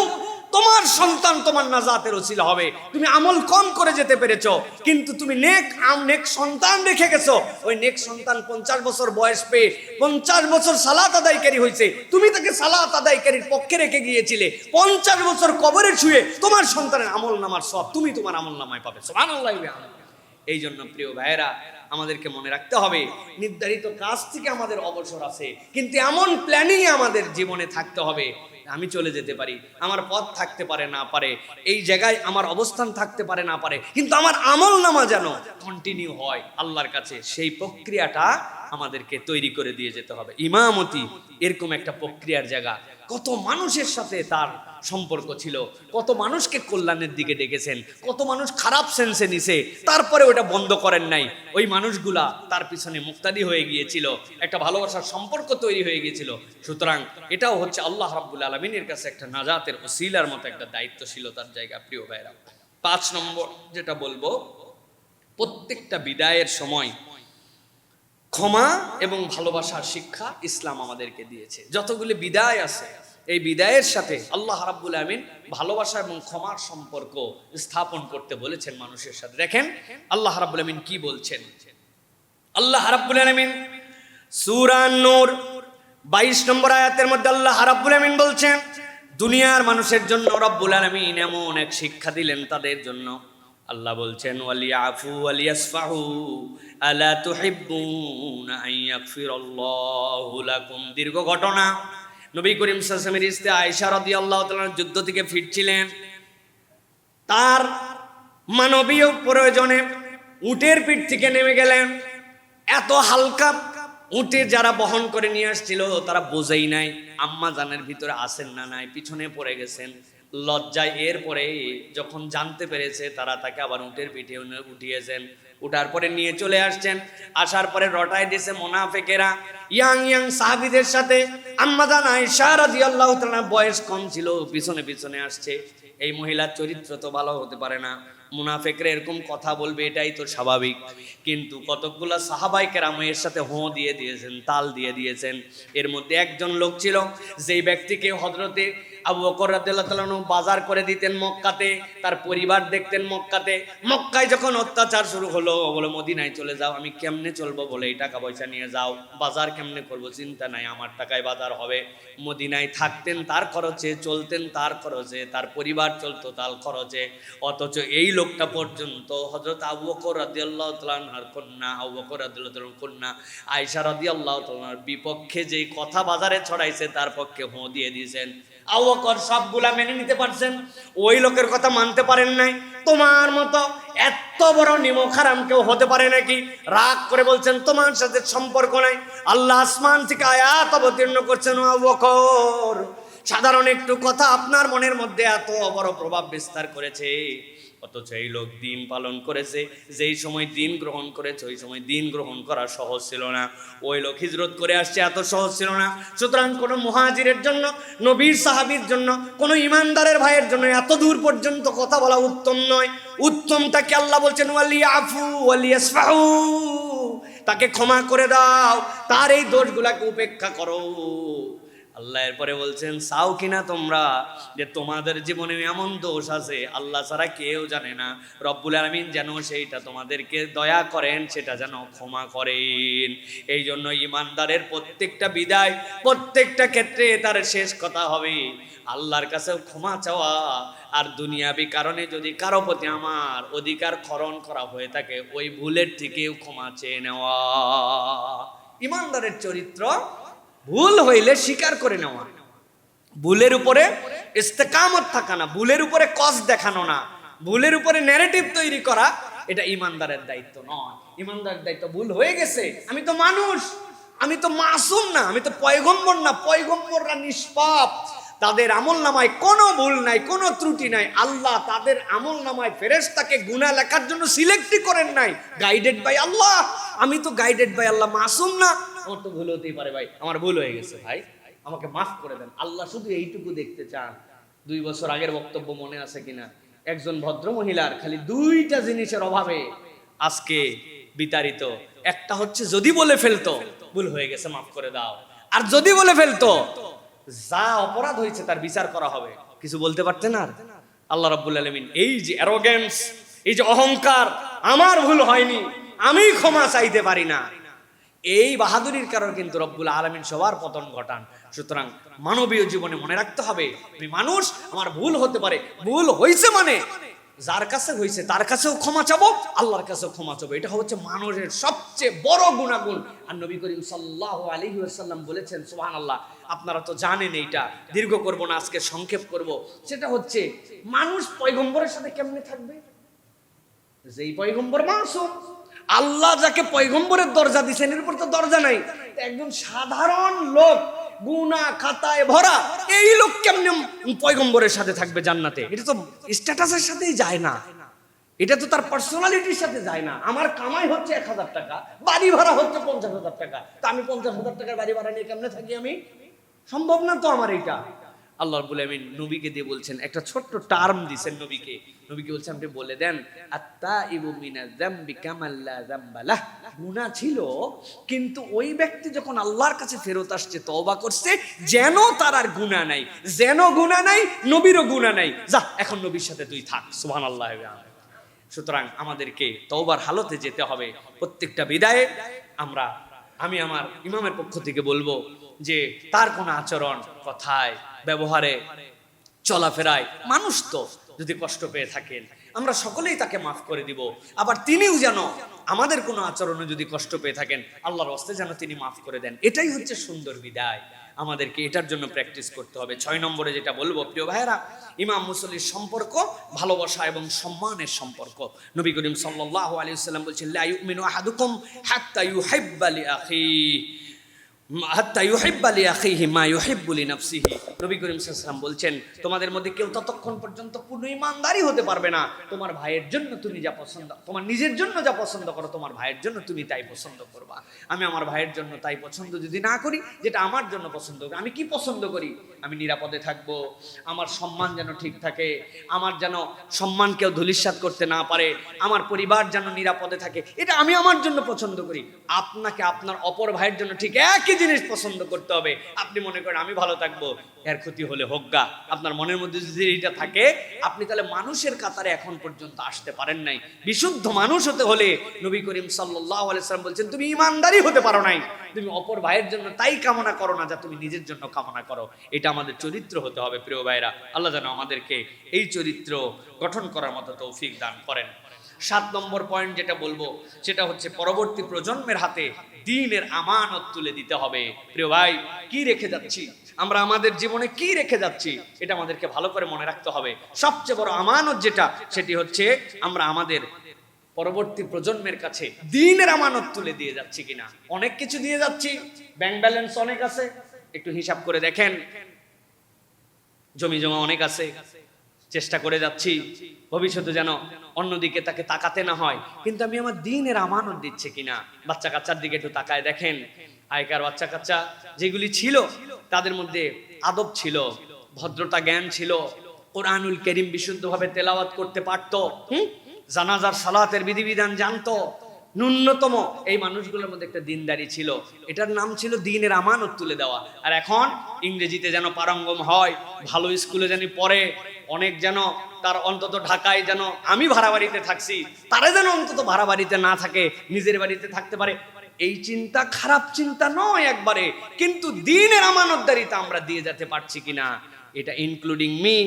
তোমার সন্তান তোমার নাজাতের ওসিলা হবে। তুমি আমল কম করে যেতে পেরেছো, কিন্তু তুমি নেক সন্তান রেখে গেছো। ওই নেক সন্তান 50 বছর বয়স পেয়ে 50 বছর সালাত আদায়কারী হয়েছে, তুমি তাকে সালাত আদায়কারীর পক্ষে রেখে গিয়েছিলে। 50 বছর কবরে শুয়ে তোমার সন্তানের আমল নামার সব তুমি তোমার আমল নামায় পাবে। সুবহানাল্লাহ। এই জন্য প্রিয় ভাইয়েরা, আমাদেরকে মনে রাখতে হবে নির্ধারিত কাজ থেকে আমাদের অবসর আছে, কিন্তু এমন প্ল্যানিং আমাদের জীবনে থাকতে হবে আমি চলে যেতে পারি, আমার পথ থাকতে পারে না পারে, এই জায়গায় আমার অবস্থান থাকতে পারে না পারে, কিন্তু আমার আমল নামা যেন কন্টিনিউ হয় আল্লাহর কাছে। সেই প্রক্রিয়াটা আমাদেরকে তৈরি করে দিয়ে যেতে হবে। ইমামতি এরকম একটা প্রক্রিয়ার জায়গা। কত মানুষের সাথে তার সম্পর্ক ছিল, কত মানুষকে কল্যাণের দিকে ডেকেছেন, কত মানুষ খারাপ সেন্সে নিছে, তারপরে ওটা বন্ধ করেন নাই। ওই মানুষগুলা তার পিছনে মুক্তাদি হয়ে গিয়েছিল, একটা ভালোবাসার সম্পর্ক তৈরি হয়ে গিয়েছিল। সুতরাং এটাও হচ্ছে আল্লাহ রাব্বুল আলামিনের কাছে একটা নাজাতের ওসিলার মতো একটা দায়িত্বশীলতার জায়গা। প্রিয় ভাইরা, 5 নম্বর যেটা বলবো, প্রত্যেকটা বিদায়ের সময় ক্ষমা এবং ভালোবাসার শিক্ষা ইসলাম আমাদেরকে দিয়েছে। যতগুলি বিদায় আছে, এই বিদায়ের সাথে আল্লাহ রাব্বুল আমিন ভালোবাসা এবং ক্ষমার সম্পর্ক স্থাপন করতে বলেছেন মানুষের সাথে। দেখেন আল্লাহ রাব্বুল আমিন কি বলছেন। আল্লাহ রাব্বুল আমিন সূরা নূর 22 নম্বর আয়াতের মধ্যে আল্লাহ রাব্বুল আমিন বলছেন, দুনিয়ার মানুষের জন্য রাব্বুল আমিন এমন এক শিক্ষা দিলেন তাদের জন্য। আল্লাহ বলছেন ওয়ালিয়াফু ওয়ালিয়াসফাহু আলা তুহিব্বুনা আন ইয়াগফিরাল্লাহু লাকুম। দীর্ঘ ঘটনা। নবী করিম সাল্লাল্লাহু আলাইহি ওয়াসাল্লামের স্ত্রী আয়েশা রাদিয়াল্লাহু তাআলা যুদ্ধ থেকে ফিরছিলেন, তার মানবীয় প্রয়োজনে উটের পিঠ থেকে নেমে গেলেন। এত হালকা উটে যারা বহন করে নিয়ে আসছিল তারা বোঝেই নাই আম্মা জানের ভিতরে আসেন না নাই, পিছনে পড়ে গেছেন। লজ্জায় এরপরে যখন জানতে পেরেছে তারা তাকে আবার উটের পিঠে উঠিয়েছেন, উঠার পরে নিয়ে চলে আসছেন। আসার পরে রটায় দিয়েছে মুনাফিকেরা ইয়াং সাহাবীদের সাথে। আম্মা জান আয়েশা রাদিয়াল্লাহু তাআলা বয়স কম ছিল, পিছনে পিছনে আসছে। এই মহিলার চরিত্র তো ভালো হতে পারে না, মুনাফিকরা এরকম কথা বলবে এটাই তো স্বাভাবিক। কিন্তু কতগুলা সাহাবায়ে কেরাম এর সাথে হোঁ দিয়ে দিয়েছেন, তাল দিয়ে দিয়েছেন। এর মধ্যে একজন লোক ছিল যেই ব্যক্তিকে হযরতে আবু বকর রাদিয়াল্লাহু তাআলা বাজার করে দিতেন মক্কাতে, তার পরিবার দেখতেন মক্কাতে। মক্কায় যখন অত্যাচার শুরু হলো, বলে মদিনায় চলে যাও। আমি কেমনে চলবো? বলে এই টাকা পয়সা নিয়ে যাও। বাজার কেমনে করবো? চিন্তা নাই, আমার টাকায় বাজার হবে। মদিনায় থাকতেন তার খরচে, চলতেন তার খরচে, তার পরিবার চলতো তার খরচে। অথচ এই লোকটা পর্যন্ত হযরত আবু বকর রাদিয়াল্লাহু তাআলা আনহার কন্যা, আবু বকর রাদিয়াল্লাহু তাআলার কন্যা আয়েশা রাদিয়াল্লাহু তাআলার বিপক্ষে যেই কথা বাজারে ছড়াইছে তার পক্ষে হোঁ দিয়ে দিয়েছেন। আবু বকর সবগুলা মেনে নিতে পারছেন, ওই লোকের কথা মানতে পারেন নাই। তোমার মতো এত বড় নিমক হারাম কেউ হতে পারে নাকি? রাগ করে বলছেন তোমার সাথে সম্পর্ক নাই। আল্লাহ আসমান থেকে আয়াত অবতীর্ণ করছেন, আবু বকর সাধারণ একটু কথা আপনার মনের মধ্যে এত বড় প্রভাব বিস্তার করেছে, অথচ এই লোক দিন পালন করেছে। যেই সময় দিন গ্রহণ করেছে ওই সময় দিন গ্রহণ করা সহজ ছিল না। ওই লোক হিজরত করে আসছে, এত সহজ ছিল না। সুতরাং কোনো মুহাজিরের জন্য, নবীর সাহাবীর জন্য, কোনো ইমানদারের ভাইয়ের জন্য এত দূর পর্যন্ত কথা বলা উত্তম নয়। উত্তমটাকে আল্লাহ বলছেন ওয়ালিয়াফু ওয়ালিয়াসফাহু, তাকে ক্ষমা করে দাও, তার এই দোষগুলাকে উপেক্ষা করো। আল্লাহ এরপরে বলছেন চাও কিনা তোমরা যে তোমাদের জীবনে এমন দোষ আছে আল্লাহ ছাড়া কেউ জানে না, রব্বুল আলামিন যেন সেইটা তোমাদেরকে দয়া করেন, সেটা যেন ক্ষমা করেন। এই জন্য ইমানদারের প্রত্যেকটা বিদায়, প্রত্যেকটা ক্ষেত্রে তার শেষ কথা হবে আল্লাহর কাছে ক্ষমা চাওয়া। আর দুনিয়াবি কারণে যদি কারো প্রতি আমার অধিকার খরণ করা হয়ে থাকে ওই ভুলের থেকেও ক্ষমা চেয়ে নেওয়া। ইমানদারের চরিত্র ভুল হইলে স্বীকার করে নেওয়া, ভুলের উপরে ইস্তেকামত থাকা না, ভুলের উপরে কস দেখানো না, ভুলের উপরে ন্যারেটিভ তৈরি করা, এটা ইমানদারের দায়িত্ব নয়। ইমানদারের দায়িত্ব ভুল হয়ে গেছে, আমি তো মানুষ, আমি তো মাসুম না, আমি তো পয়গম্বর না, পয়গম্বররা নিষ্পাপ, তাদের আমলনামায় কোনো ভুল নাই, কোনো ত্রুটি নাই। আল্লাহ তাদের আমলনামায় ফেরেশতাকে গুনাহ লেখার জন্য সিলেক্টই করেন নাই, গাইডেড বাই আল্লাহ। আমি তো গাইডেড বাই আল্লাহ, মাসুম না, আমার তো ভুল হতেই পারে। ভাই আমার ভুল হয়ে গেছে, ভাই আমাকে মাফ করে দেন। আল্লাহ শুধু এইটুকু দেখতে চান। 2 বছর আগের বক্তব্য মনে আছে কিনা? একজন ভদ্র মহিলার খালি 2টা জিনিসের অভাবে আজকে বিতাড়িত। একটা হচ্ছে যদি বলে ফেলতো ভুল হয়ে গেছে মাফ করে দাও, আর যদি বলে ফেলতো যা অপরাধ হয়েছে তার বিচার করা হবে, কিছু বলতে পারতেন আর। আল্লাহ রাব্বুল আলামিন এই যে অ্যারোগেন্স, এই যে অহংকার, আমার ভুল হয়নি, আমি ক্ষমা চাইতে পারি না, এই বাহাদুরির কারণে কিন্তু রব্বুল আলামিন সবার পতন ঘটান। সুতরাং মানবীয় জীবনে মনে রাখতে হবে আমি মানুষ, আমার ভুল হতে পারে, ভুল হয়েছে মানে যার কাছে হয়েছে তার কাছেও ক্ষমা চাবো, আল্লাহর কাছেও ক্ষমা চাবো। এটা হচ্ছে মানুষের সবচেয়ে বড় গুণাগুণ। আর নবী করিম সাল্লাল্লাহু আলাইহি ওয়াসাল্লাম বলেছেন, সুবহানাল্লাহ, আপনারা তো জানেন, এইটা দীর্ঘ করব না, আজকে সংক্ষেপ করব। সেটা হচ্ছে মানুষ পয়গম্বরের সাথে কেমনে থাকবে? যেই পয়গম্বর মাসুম, আল্লাহ যাকে পয়গম্বরের দরজা দিয়েছেন এর উপর তো দরজা নাই। একজন সাধারণ লোক গুনাহ খাতায় ভরা, এই লোক কেমনে পয়গম্বরের সাথে থাকবে জান্নাতে? এটা তো স্ট্যাটাসের সাথেই যায় না, এটা তো তার পার্সোনালিটির সাথে যায় না। আমার কামাই হচ্ছে 1000 টাকা, বাড়ি ভাড়া হচ্ছে 50,000 টাকা, তা আমি 50,000 টাকার বাড়ি ভাড়া নিয়ে কেমনে থাকি? আমি সম্ভব না তো আমার এটা। আল্লাহ রাব্বুল আলামিন নবীকে দিয়ে বলছেন, একটা ছোট্ট টার্ম দিবেন নবীকে, নবীকে বলছেন আপনি বলে দেন আত্তাইবু মিনাজ যামবি কামাল লা যামবা লাহ। গুনাহ ছিল কিন্তু ওই ব্যক্তি যখন আল্লাহর কাছে ফেরত আসছে, তওবা করছে, যেন তার আর গুনাহ নাই, যেন গুনাহ নাই, নবীরও গুনাহ নাই, যা এখন নবীর সাথে তুই থাক। সুবহানাল্লাহ। সুতরাং আমাদেরকে তওবার হালতে যেতে হবে। প্রত্যেকটা বিদায়ে আমি আমার ইমামের পক্ষ থেকে বলবো যে তার কোন আচরণ, কথায়, ব্যবহারে, চলাফেরায় মানুষ তো যদি কষ্ট পেয়ে থাকেন আমরা সকলেই তাকে মাফ করে দিব। আবার তিনিও যেন আমাদের কোনো আচরণে যদি কষ্ট পেয়ে থাকেন আল্লাহর ওয়াস্তে যেন তিনি মাফ করে দেন। এটাই হচ্ছে সুন্দর বিদায়। আমাদেরকে এটার জন্য প্র্যাকটিস করতে হবে। 6 নম্বরে যেটা বলবো প্রিয় ভাইয়েরা, ইমাম মুসল্লির সম্পর্ক ভালোবাসা এবং সম্মানের সম্পর্ক। নবী করিম সাল্লাল্লাহু আলাইহি ওয়াসাল্লাম বলেছেন, লা ইউমিনু আহাদুকুম হাত্তা ইউহিব্বা লিআখিহি মা ইউহিব্বু লিনাফসিহি। নবী করিম সাল্লাল্লাহু আলাইহি ওয়াসাল্লাম বলছেন, তোমাদের মধ্যে কেউ ততক্ষণ পর্যন্ত পূর্ণ ঈমানদারই হতে পারবে না তোমার ভাইয়ের জন্য তুমি যা পছন্দ, তোমার নিজের জন্য যা পছন্দ করো তোমার ভাইয়ের জন্য তুমি তাই পছন্দ করবা। আমি আমার ভাইয়ের জন্য তাই পছন্দ যদি না করি যেটা আমার জন্য পছন্দ করি। আমি কি পছন্দ করি? আমি নিরাপদে থাকবো, আমার সম্মান যেন ঠিক থাকে, আমার যেন সম্মান কেউ ধূলিসাৎ করতে না পারে, আমার পরিবার যেন নিরাপদে থাকে, এটা আমি আমার জন্য পছন্দ করি। আপনাকে আপনার অপর ভাইয়ের জন্য ঠিক একই জিনিস পছন্দ করতে হবে। আপনি মনে করেন আমি ভালো থাকবো, এর ক্ষতি হলে হোক গা, আপনার মনের মধ্যে যদি এটা থাকে আপনি তাহলে মানুষের কাতারে এখন পর্যন্ত আসতে পারেন নাই। বিশুদ্ধ মানুষ হতে হলে নবী করিম সাল্লাল্লাহু আলাইহি ওয়াসাল্লাম বলছেন, তুমি ঈমানদারই হতে পারো নাই, তুমি অপর ভাইয়ের জন্য তাই কামনা করো না যা তুমি নিজের জন্য কামনা করো। এটা আমাদের চরিত্র হতে হবে প্রিয় ভাইরা। আল্লাহ যেন আমাদেরকে এই চরিত্র গঠন করার মতো তৌফিক দান করেন। 7 নম্বর পয়েন্ট যেটা বলবো সেটা হচ্ছে পরবর্তী প্রজন্মের হাতে দ্বীনের আমানত তুলে দিতে হবে। প্রিয় ভাই, কি রেখে যাচ্ছি আমরা আমাদের জীবনে কি রেখে যাচ্ছি, এটা আমাদেরকে ভালো করে মনে রাখতে হবে। সবচেয়ে বড় আমানত যেটা, সেটি হচ্ছে আমরা আমাদের পরবর্তী প্রজন্মের কাছে দ্বীনের আমানত তুলে দিয়ে যাচ্ছি কিনা। অনেক কিছু দিয়ে যাচ্ছি, ব্যাংক ব্যালেন্স অনেক আছে, একটু হিসাব করে দেখেন, জমি জমা অনেক আছে, চেষ্টা করে যাচ্ছি ভবিষ্যতে যেন অন্যদিকে তাকে তাকাতে না হয়, কিন্তু আমি আমার দ্বীনের আমানত দিচ্ছি কিনা। বাচ্চা কাচ্চার দিকে একটু তাকায় দেখেন, আগেকার বাচ্চা কাচ্চা যেগুলি ছিল তাদের মধ্যে আদব ছিল, ভদ্রতা জ্ঞান ছিল, কোরআনুল কারীম বিশুদ্ধভাবে তেলাওয়াত করতে পারতো, জানাজার সালাতের বিধিবিধান জানতো, ন্যূনতম এই মানুষগুলোর মধ্যে একটা দিনদারি ছিল। এটার নাম ছিল দ্বীনের আমানত তুলে দেওয়া। আর এখন ইংরেজিতে যেন পারঙ্গম হয়, ভালো স্কুলে যেন পড়ে, অনেক যেন তার অন্তত ঢাকায় যেন আমি ভাড়া বাড়িতে থাকছি, তারা যেন অন্তত ভাড়া বাড়িতে না থাকে, নিজের বাড়িতে থাকতে পারে। এই চিন্তা খারাপ চিন্তা নয় একবারে, কিন্তু দ্বীনের আমানতদারিতা আমরা দিয়ে যেতে পারছি কিনা, এটা ইনক্লুডিং মি,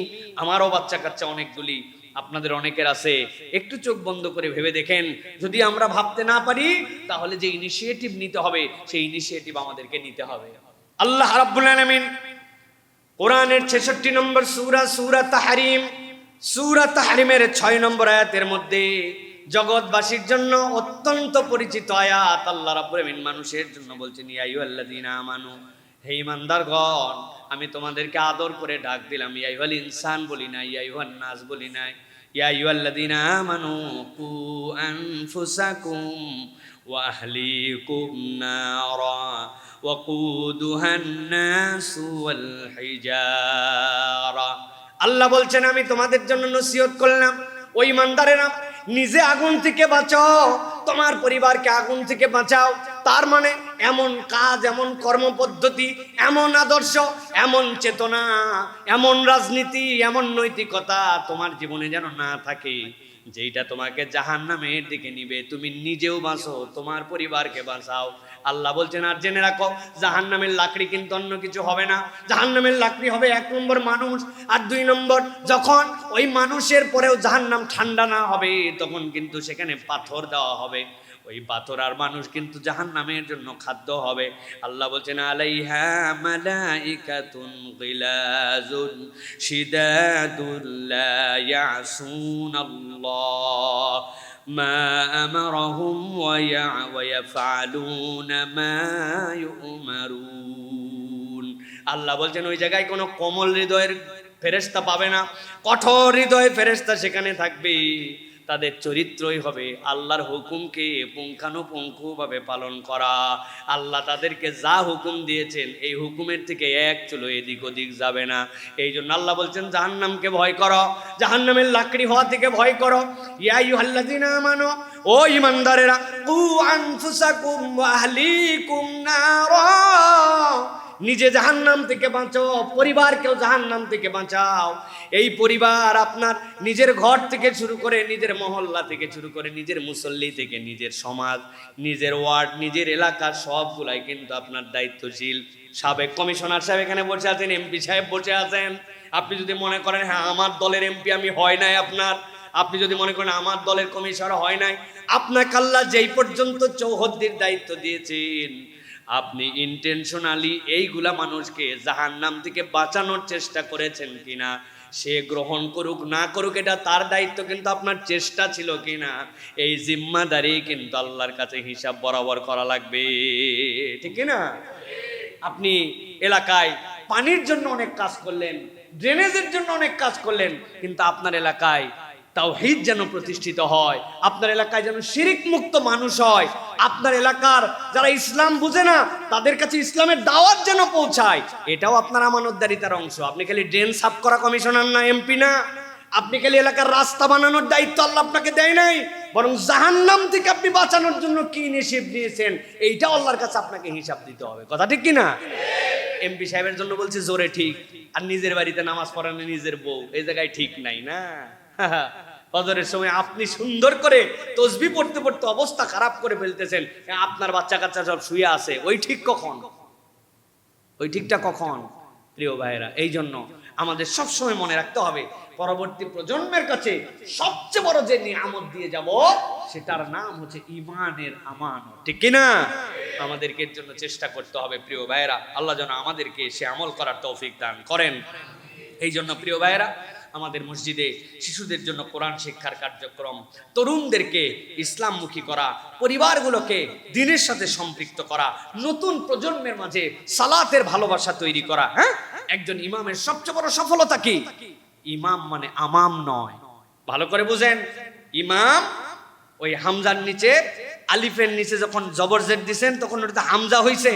আমারও বাচ্চা কাচ্চা অনেকগুলি, আপনাদের অনেকের আছে। একটু চোখ বন্ধ করে ভেবে দেখেন, যদি আমরা ভাবতে না পারি তাহলে যে ইনিশিয়েটিভ নিতে হবে, সেই ইনিশিয়েটিভ আমাদেরকে নিতে হবে। আল্লাহ রাব্বুল আলামিন কোরআনের 66 নম্বর সূরা, সূরা তাহরিম, সূরা তাহরিমের 6 নম্বর আয়াতের মধ্যে জগৎবাসীর জন্য অত্যন্ত পরিচিত আয়াত, আল্লাহ রাব্বুল আলামিন মানুষের জন্য বলছেন, ইয়া আইয়ুহাল্লাযীনা আমানু, হে ঈমানদারগণ, আমি তোমাদেরকে আদর করে ডাক দিলাম। ইয়া আইয়ুহাল ইনসান বলি না, ইয়া আইয়ুহান নাস বলি না, ইয়া আইয়ুহাল্লাযীনা আমানু কু আনফুসাকুম ওয়া আহলিকুম নারা ওয়াকুদুহান নাস ওয়াল হিজারা। আল্লাহ বলছেন, আমি তোমাদের জন্য নসিহত করলাম, ও ঈমানদারেরা, নিজে আগুন থেকে বাঁচাও, তোমার পরিবারকে আগুন থেকে বাঁচাও। তার মানে এমন কাজ, এমন কর্মপদ্ধতি, এমন আদর্শ, এমন চেতনা, এমন রাজনীতি, এমন নৈতিকতা তোমার জীবনে যেন না থাকে যেটা তোমাকে জাহান্নামের দিকে নিবে। তুমি নিজেও বাঁচো, তোমার পরিবারকে বাঁচাও। আল্লাহ বলছেন, আর জেনে রাখো, জাহান্নামের লাকড়ি কিন্তু অন্য কিছু হবে না। জাহান্নামের লাকড়ি হবে 1 নম্বর মানুষ, আর 2 নম্বর, যখন ওই মানুষের পরেও জাহান্নাম ঠান্ডা না হবে, তখন কিন্তু সেখানে পাথর দেওয়া হবে। ওই পাথর আর মানুষ কিন্তু জাহান্নামের জন্য খাদ্য হবে। আল্লাহ বলছেন, আলাইহা মালাইকাতুন গিলাজুন শিদাদুল লা ইয়াসুনাল্লাহ মা আমারহুম ওয়া ইয়াফআলুনা মা ইউমারুন। আল্লাহ বলছেন, ওই জায়গায় কোনো কোমল হৃদয়ের ফেরেশতা পাবে না, কঠোর হৃদয় ফেরেশতা সেখানে থাকবে। তাদের চরিত্রই হবে আল্লাহর হুকুমকে পুঙ্খানুপুঙ্খভাবে পালন করা। আল্লাহ তাদেরকে যা হুকুম দিয়েছেন, এই হুকুমের থেকে এক চুলো এদিক ওদিক যাবে না। এই জন্য আল্লাহ বলছেন, জাহান্নামকে ভয় করো, জাহান্নামের লাকড়ি হওয়া থেকে ভয় করো। ইয়া আইয়ুহাল্লাযীনা আমানু, ও ঈমানদারেরা, কু আনফুসাকুম ওয়া আহলিকুম নারা, নিজে জাহান্নাম থেকে বাঁচাও, পরিবারকেও জাহান্নাম থেকে বাঁচাও। এই পরিবার আপনার নিজের ঘর থেকে শুরু করে, নিজের মহল্লা থেকে শুরু করে, নিজের মুসল্লি থেকে নিজের সমাজ, নিজের ওয়ার্ড, নিজের এলাকার সবগুলাই কিন্তু আপনার দায়িত্বশীল। সাবেক কমিশনার সাহেব এখানে বসে আছেন, এমপি সাহেব বসে আছেন। আপনি যদি মনে করেন, হ্যাঁ আমার দলের এমপি আমি হয় নাই আপনার, আপনি যদি মনে করেন আমার দলের কমিশনার হয় নাই, আপনাকে আল্লাহ যেই পর্যন্ত চৌহদ্দির দায়িত্ব দিয়েছেন, আপনি ইন্টেনশনালি এইগুলা মানুষকে জাহান্নাম থেকে বাঁচানোর চেষ্টা করেছেন কিনা, সে গ্রহণ করুক না করুক এটা তার দায়িত্ব, কিন্তু আপনার চেষ্টা ছিল কিনা, এই জিম্মাদারি কিন্তু আল্লাহর কাছে হিসাব বরাবর করা লাগবে, ঠিক না? আপনি এলাকায় পানির জন্য অনেক কাজ করলেন, ড্রেনেজের জন্য অনেক কাজ করলেন, কিন্তু আপনার এলাকায় তাওহীদ যেন প্রতিষ্ঠিত হয়, আপনার এলাকায় যেন শিরিক মুক্ত মানুষ হয়, আপনার এলাকার যারা ইসলাম বুঝে না তাদের কাছে ইসলামের দাওয়াত যেন পৌঁছায়, এটাও আপনার আমানতদারিতার অংশ। আপনি খালি ড্রেন সাফ করা কমিশনার না, এমপি না, আপনি খালি এলাকার রাস্তা বানানোর দায়িত্ব আল্লাহ আপনাকে দেয় নাই, বরং জাহান্নাম থেকে আপনি বাঁচানোর জন্য কি ইনিশিয়েটিভ নিয়েছেন এইটা আল্লাহর কাছে আপনাকে হিসাব দিতে হবে। কথা ঠিক কি না? এমপি সাহেবের জন্য বলছে জোরে ঠিক, আর নিজের বাড়িতে নামাজ পড়ানো নিজের বউ, এই জায়গায় ঠিক নাই না। ফজরের সময় আপনি সুন্দর করে তাসবিহ পড়তে পড়তে অবস্থা খারাপ করে ফেলতেছেন, আপনার বাচ্চা কাচ্চা সব শুয়ে আছে, ওই ঠিক কখন? ওই ঠিকটা কখন? প্রিয় ভাইয়েরা, এই জন্য আমাদের সবসময় মনে রাখতে হবে, পরবর্তী প্রজন্মের কাছে সবচেয়ে বড় যে নিয়ামত দিয়ে যাব সেটার নাম হচ্ছে ঈমানের আমানত, ঠিক কি না? আমাদেরকে এর জন্য চেষ্টা করতে হবে প্রিয় ভাইয়েরা। আল্লাহ যেন আমাদেরকে সে আমল করার তৌফিক দান করেন। এই জন্য প্রিয় ভাইয়েরা, আমাদের মসজিদে শিশুদের জন্য কোরআন শিক্ষার কার্যক্রম, তরুণদেরকে ইসলামমুখী করা, পরিবারগুলোকে দ্বীনের সাথে সম্পৃক্ত করা, নতুন প্রজন্মের মাঝে সালাতের ভালোবাসা তৈরি করা। হ্যাঁ, একজন ইমামের সবচেয়ে বড় সফলতা কি? ইমাম মানে আমাম নয়, ভালো করে বুঝেন। ইমাম ওই হামজার নিচে, আলিফের নিচে যখন জবর জেড দিছেন তখন ওটা হামজা হইছে।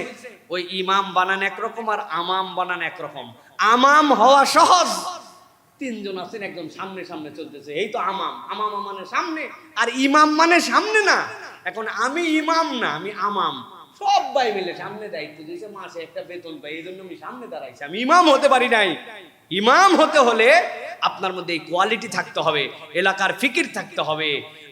ওই ইমাম বানান একরকম আর আমাম বানান একরকম। আমাম হওয়া সহজ, তিনজন আছেন একদম সামনে সামনে চলতেছে, এই তো আমাম। আমাম মানে সামনে, আর ইমাম মানে সামনে না। এখন আমি ইমাম না, আমি আমাম। সবাই মিলে সামনে দায়িত্ব দিয়েছে, মাসে একটা বেতন পাই, এই জন্য আমি সামনে দাঁড়াইছি, আমি ইমাম হতে পারি নাই। ইমাম হতে হলে আপনার মধ্যে এই কোয়ালিটি থাকতে হবে, এলাকার ফিকির থাকতে হবে,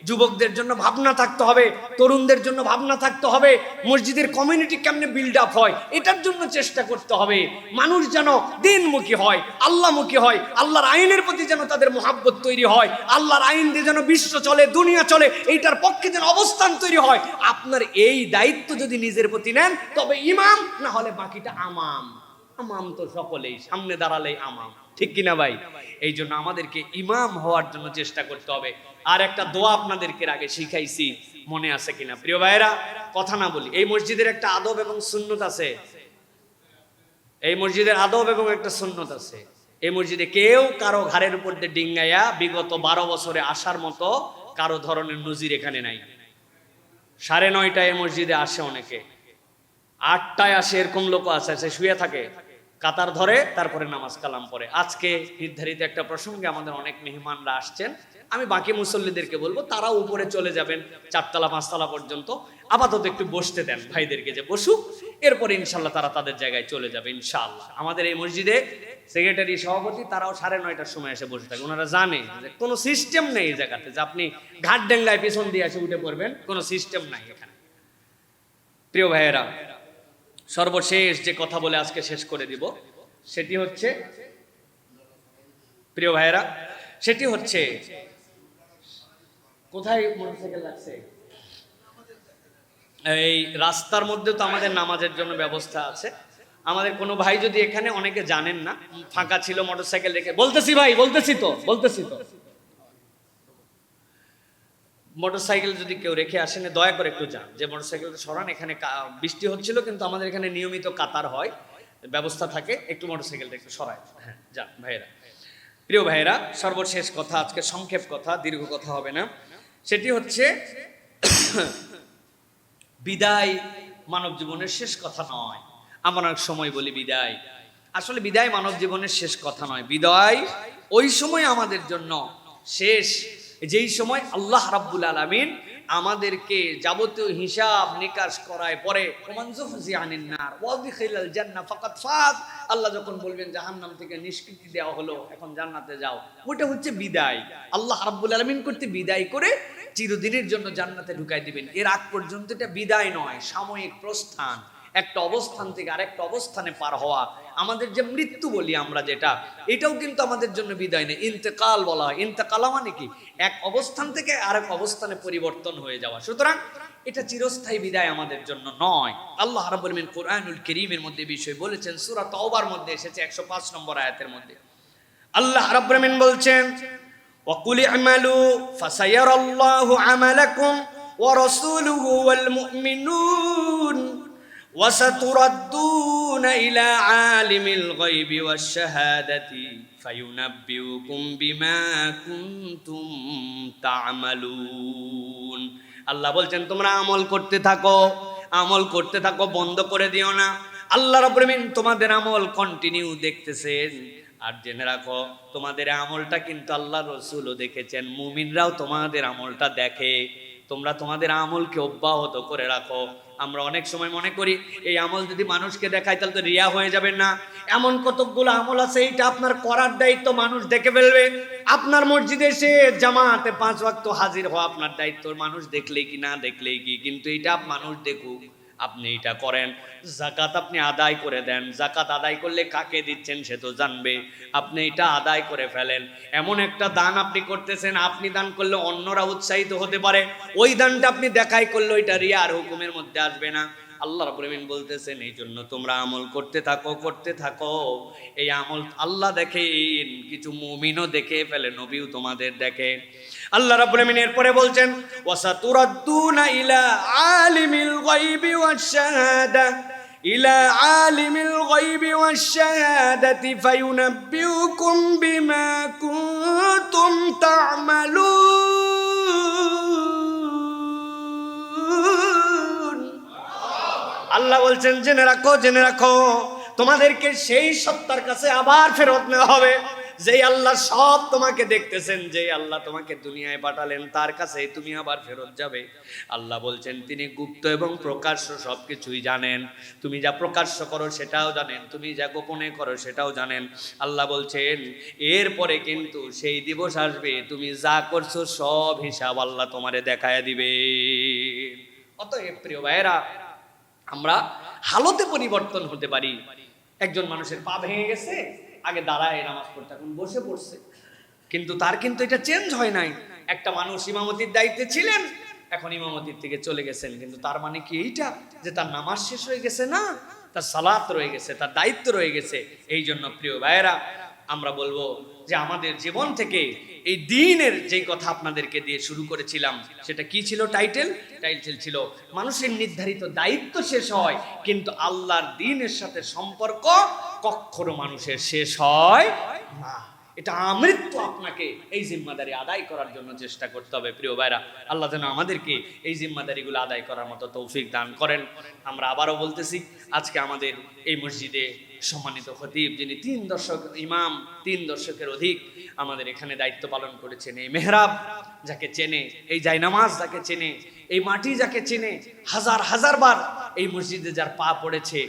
যুবকদের জন্য ভাবনা থাকতে হবে, তরুণদের জন্য ভাবনা থাকতে হবে, মসজিদের কমিউনিটি কেমনে বিল্ড আপ হয় এটার জন্য চেষ্টা করতে হবে। মানুষ যেন দিনমুখী হয়, আল্লাহমুখী হয়, আল্লাহর আইনের প্রতি যেন তাদের মোহাব্বত তৈরি হয়, আল্লাহর আইন দিয়ে যেন বিশ্ব চলে, দুনিয়া চলে, এইটার পক্ষে যেন অবস্থান তৈরি হয়। আপনার এই দায়িত্ব যদি নিজের প্রতি নেন তবে ইমাম, না হলে বাকিটা আমাম। আমাম তো সকলেই, সামনে দাঁড়ালেই আমাম, ঠিক কিনা ভাই? এই জন্য আমাদেরকে ইমাম হওয়ার জন্য চেষ্টা করতে হবে। আর একটা দোয়া আপনাদেরকে আগে শিখাইছি, মনে আছে কিনা প্রিয় ভাইরা? কথা না বলি, এই মসজিদের একটা আদব এবং সুন্নত আছে। এই মসজিদের আদব এবং একটা সুন্নত আছে। এই মসজিদে কেউ কারো ঘাড়ের উপর দিয়ে ডিঙ্গাইয়া বিগত 12 বছরে আসার মতো কারো ধরনের নজির এখানে নাই। 9:30 মসজিদে আসে অনেকে, 8টায় আসে, এরকম লোক আছে, শুয়ে থাকে, কাতার ধরে, তারপরে নামাজ কালাম পড়ে। আজকে নির্ধারিত একটা প্রসঙ্গে আমাদের অনেক মেহমানরা আসছেন, আমি বাকি মুসল্লিদেরকে বলবো তারাও উপরে চলে যাবেন 4তলা 5তলা পর্যন্ত, আপাতত একটু বসতে দেন ভাইদেরকে, যে বসুক, এরপরে ইনশাল্লাহ তারা তাদের জায়গায় চলে যাবে ইনশাআল্লাহ। আমাদের এই মসজিদে সেক্রেটারি, সভাপতি, তারাও 9:30টার সময় এসে বসে থাকে। ওনারা জানে যে কোনো সিস্টেম নেই এই জায়গাতে যে আপনি ঘাট ডেঙ্গায় পিছন দিয়ে এসে উঠে পড়বেন, কোনো সিস্টেম নাই এখানে। প্রিয় ভাইয়েরা, সর্বশেষ যে কথা বলে আজকে শেষ করে দিব সেটি হচ্ছে, প্রিয় ভাইয়েরা, সেটি হচ্ছে, কোথায় মোটরসাইকেল লাগছে? এই রাস্তার মধ্যে তো আমাদের নামাজের জন্য ব্যবস্থা আছে। আমাদের কোনো ভাই যদি এখানে, অনেকে জানেন না, ফাঁকা ছিল মোটরসাইকেল রেখে, বলতেছি ভাই, বলতেছি তো মোটরসাইকেল যদি কেউ রেখে আসেন দয়া করে একটু যান, যে মোটরসাইকেলটা সরান, এখানে বৃষ্টি হচ্ছিল কিন্তু আমাদের এখানে নিয়মিত কাতার হয়, ব্যবস্থা থাকে, একটু মোটরসাইকেলটা একটু সরায়। হ্যাঁ, যান ভাইয়েরা। প্রিয় ভাইয়েরা, সর্বশেষ কথা, আজকে সংক্ষেপ কথা, দীর্ঘ কথা হবে না, সেটি হচ্ছে বিদায় মানব জীবনের শেষ কথা নয়। আমরা অনেক সময় বলি বিদায়, আসলে বিদায় মানব জীবনের শেষ কথা নয়। বিদায় ওই সময় আমাদের জন্য শেষ, যেই সময় আল্লাহ রাব্বুল আলামিন আমাদেরকে যাবতীয় হিসাব নিকাশ করায় পরে আল্লাহ যখন বলবেন জাহান্নাম থেকে নিষ্কৃতি দেওয়া হলো, এখন জান্নাতে যাও, ওটা হচ্ছে বিদায়। আল্লাহ রাব্বুল আলামিন করতে বিদায় করে চিরদিনের জন্য জান্নাতে ঢুকাই দিবেন। এর আগ পর্যন্ত এটা বিদায় নয়, সাময়িক প্রস্থান, একটা অবস্থান থেকে আরেকটা অবস্থানে পার হওয়া। আমাদের যে মৃত্যু বলি আমরা যেটা, এটাও কিন্তু আমাদের জন্য বিদায় নেই, ইন্তেকাল বলা হয়। ইন্তেকালা মানে কি? এক অবস্থান থেকে আরেক অবস্থানে পরিবর্তন হয়ে যাওয়া। সুতরাং এটা চিরস্থায়ী বিদায় আমাদের জন্য নয়। আল্লাহ রাব্বুল আলামিন কোরআনুল কারীমের মধ্যে বিষয় বলেছেন, সূরা তাওবার মধ্যে এসেছে 105 নম্বর আয়াতের মধ্যে। আল্লাহ রাব্বুল আলামিন বলছেন, ওয়াকুল আমালু ফাসায়ারাল্লাহু আমালাকুম ওয়া রাসূলুহু ওয়াল মুমিনুন وَسَتُرَدُّونَ إِلَى عَالِمِ الْغَيْبِ وَالشَّهَادَةِ فَيُنَبِّئُكُم بِمَا كُنتُمْ تَعْمَلُونَ। আল্লাহ বলছেন তোমরা আমল করতে থাকো, বন্ধ করে দিও না। আল্লাহ রাব্বুল আলামিন তোমাদের আমল কন্টিনিউ দেখতেছেন। আর জেনে রাখো, তোমাদের আমলটা কিন্তু আল্লাহ রাসূলও দেখেছেন, মুমিনরাও তোমাদের আমলটা দেখে। তোমরা তোমাদের আমলকে অব্যাহত করে রাখো। আমরা অনেক সময় মনে করি এই আমল যদি মানুষকে দেখায় তাহলে তো রিয়া হয়ে যাবে না। এমন কতগুলো আমল আছে এটা আপনার করার দায়িত্ব, মানুষ দেখে ফেলবে। আপনার মসজিদে এসে জামাতে 5 ওয়াক্ত হাজির হওয়া আপনার দায়িত্ব, মানুষ দেখলেই কি না দেখলেই কি, কিন্তু এটা মানুষ দেখুক আপনি এটা করেন। যাকাত আপনি আদায় করে দেন, যাকাত আদায় করলে কাকে দিচ্ছেন সে তো জানবে, আপনি এটা আদায় করে ফেলেন। এমন একটা দান আপনি করতেছেন, আপনি দান করলে অন্যরা উৎসাহিত হতে পারে, ওই দানটা আপনি দেখাই করলে ওইটা রিয়ার হুকুমের মধ্যে আসবে না। আল্লাহ রাব্বুল আলামিন বলতেছেন এই জন্য তোমরা আমল করতে থাকো, করতে থাকো। এই আমল আল্লাহ দেখেন, কিছু মুমিনও দেখে ফেলে, নবীও তোমাদের দেখে। আল্লাহ রাব্বুল আলামিন এরপরে বলছেন ওয়াসাতুরাদ্দুনা ইলা আলিমিল গায়বি ওয়াশ শাহাদা ইলা আলিমিল গায়বি ওয়াশ শাহাদাতি ফায়ুনাব্বিউকুম বিমা কুনতুম তা'মালুন। আল্লাহ বলছেন জেনে রাখো, জেনে রাখো, তোমাদেরকে সেই সত্তার কাছে আবার ফেরত নেওয়া হবে যেই আল্লাহ সব তোমাকে দেখতেছেন, যেই আল্লাহ তোমাকে দুনিয়ায় পাঠালেন, তার কাছে তুমি আবার ফেরত যাবে। আল্লাহ বলছেন তিনি গুপ্ত এবং প্রকাশ্য সবকিছুই জানেন। তুমি যা প্রকাশ্য করো সেটাও জানেন, তুমি যা গোপনে করো সেটাও জানেন। আল্লাহ বলছেন এরপরে কিন্তু সেই দিবস আসবে, তুমি যা করছো সব হিসাব আল্লাহ তোমারে দেখায় দিবে। অতএব প্রিয় ভাইয়েরা, আমরা হালতে পরিবর্তন হতে পারি। একজন মানুষের পা ভেঙে গেছে, আগে দাঁড়ায় নামাজ পড়তে, এখন বসে পড়ছে, কিন্তু তার কিন্তু এটা চেঞ্জ হয় নাই। একটা মানুষ ইমামতির দায়িত্বে ছিলেন, এখন ইমামতির থেকে চলে গেছেন, কিন্তু তার মানে কি এইটা যে তার নামাজ শেষ হয়ে গেছে? না, তার সালাত রয়ে গেছে, তার দায়িত্ব রয়ে গেছে। এই জন্য প্রিয় ভাইয়েরা, আমরা বলবো যে আমাদের জীবন থেকে এই দ্বীনের যেই কথা আপনাদেরকে দিয়ে শুরু করেছিলাম, সেটা কি ছিল? টাইটেল ছিল মানুষের নির্ধারিত দায়িত্ব শেষ হয়, কিন্তু আল্লাহর দ্বীনের সাথে সম্পর্ক কখনো মানুষের শেষ হয় না। এটা আমৃত্যু আপনাকে এই জিম্মাদারি আদায় করার জন্য চেষ্টা করতে হবে। প্রিয় ভাইরা, আল্লাহ যেন আমাদেরকে এই জিম্মাদারিগুলো আদায় করার মতো তৌফিক দান করেন। আমরা আবারও বলতেছি, আজকে আমাদের এই মসজিদে সম্মানিত খতিব, যিনি 3 দশক ইমাম, 3 দশকের অধিক আমাদের এখানে দায়িত্ব পালন করেছেন, এই মেহরাব যাকে চেনে, এই জায়নামাজ যাকে চেনে, এই মাটি যাকে চেনে, হাজার হাজার বার এই মসজিদে যার পা পড়েছে,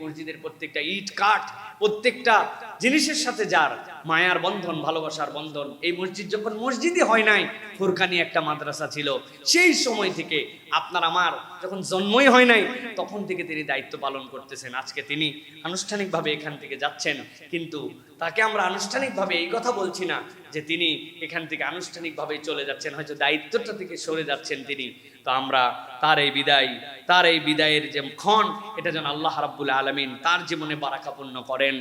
মসজিদের প্রত্যেকটা ইট কাঠ, প্রত্যেকটা জিনিসের সাথে যার মায়ার বন্ধন, ভালোবাসার বন্ধন। এই মসজিদ যখন মসজিদই হয় নাই, ফুরকানি একটা মাদ্রাসা ছিল, সেই সময় থেকে আপনার আমার যখন জন্মই হয় নাই, তখন থেকে তিনি দায়িত্ব পালন করতেছেন। আজকে তিনি আনুষ্ঠানিকভাবে এখান থেকে যাচ্ছেন, কিন্তু তাকে আমরা আনুষ্ঠানিকভাবে এই কথা বলছি না যে তিনি এখান থেকে আনুষ্ঠানিকভাবে চলে যাচ্ছেন, হয়তো দায়িত্বটা থেকে সরে যাচ্ছেন তিনি। তো আমরা তার এই বিদায়ের যে ক্ষণ, এটা যেন আল্লাহ রাব্বুল আলামিন তার জীবনে বারাকাপূর্ণ করেন।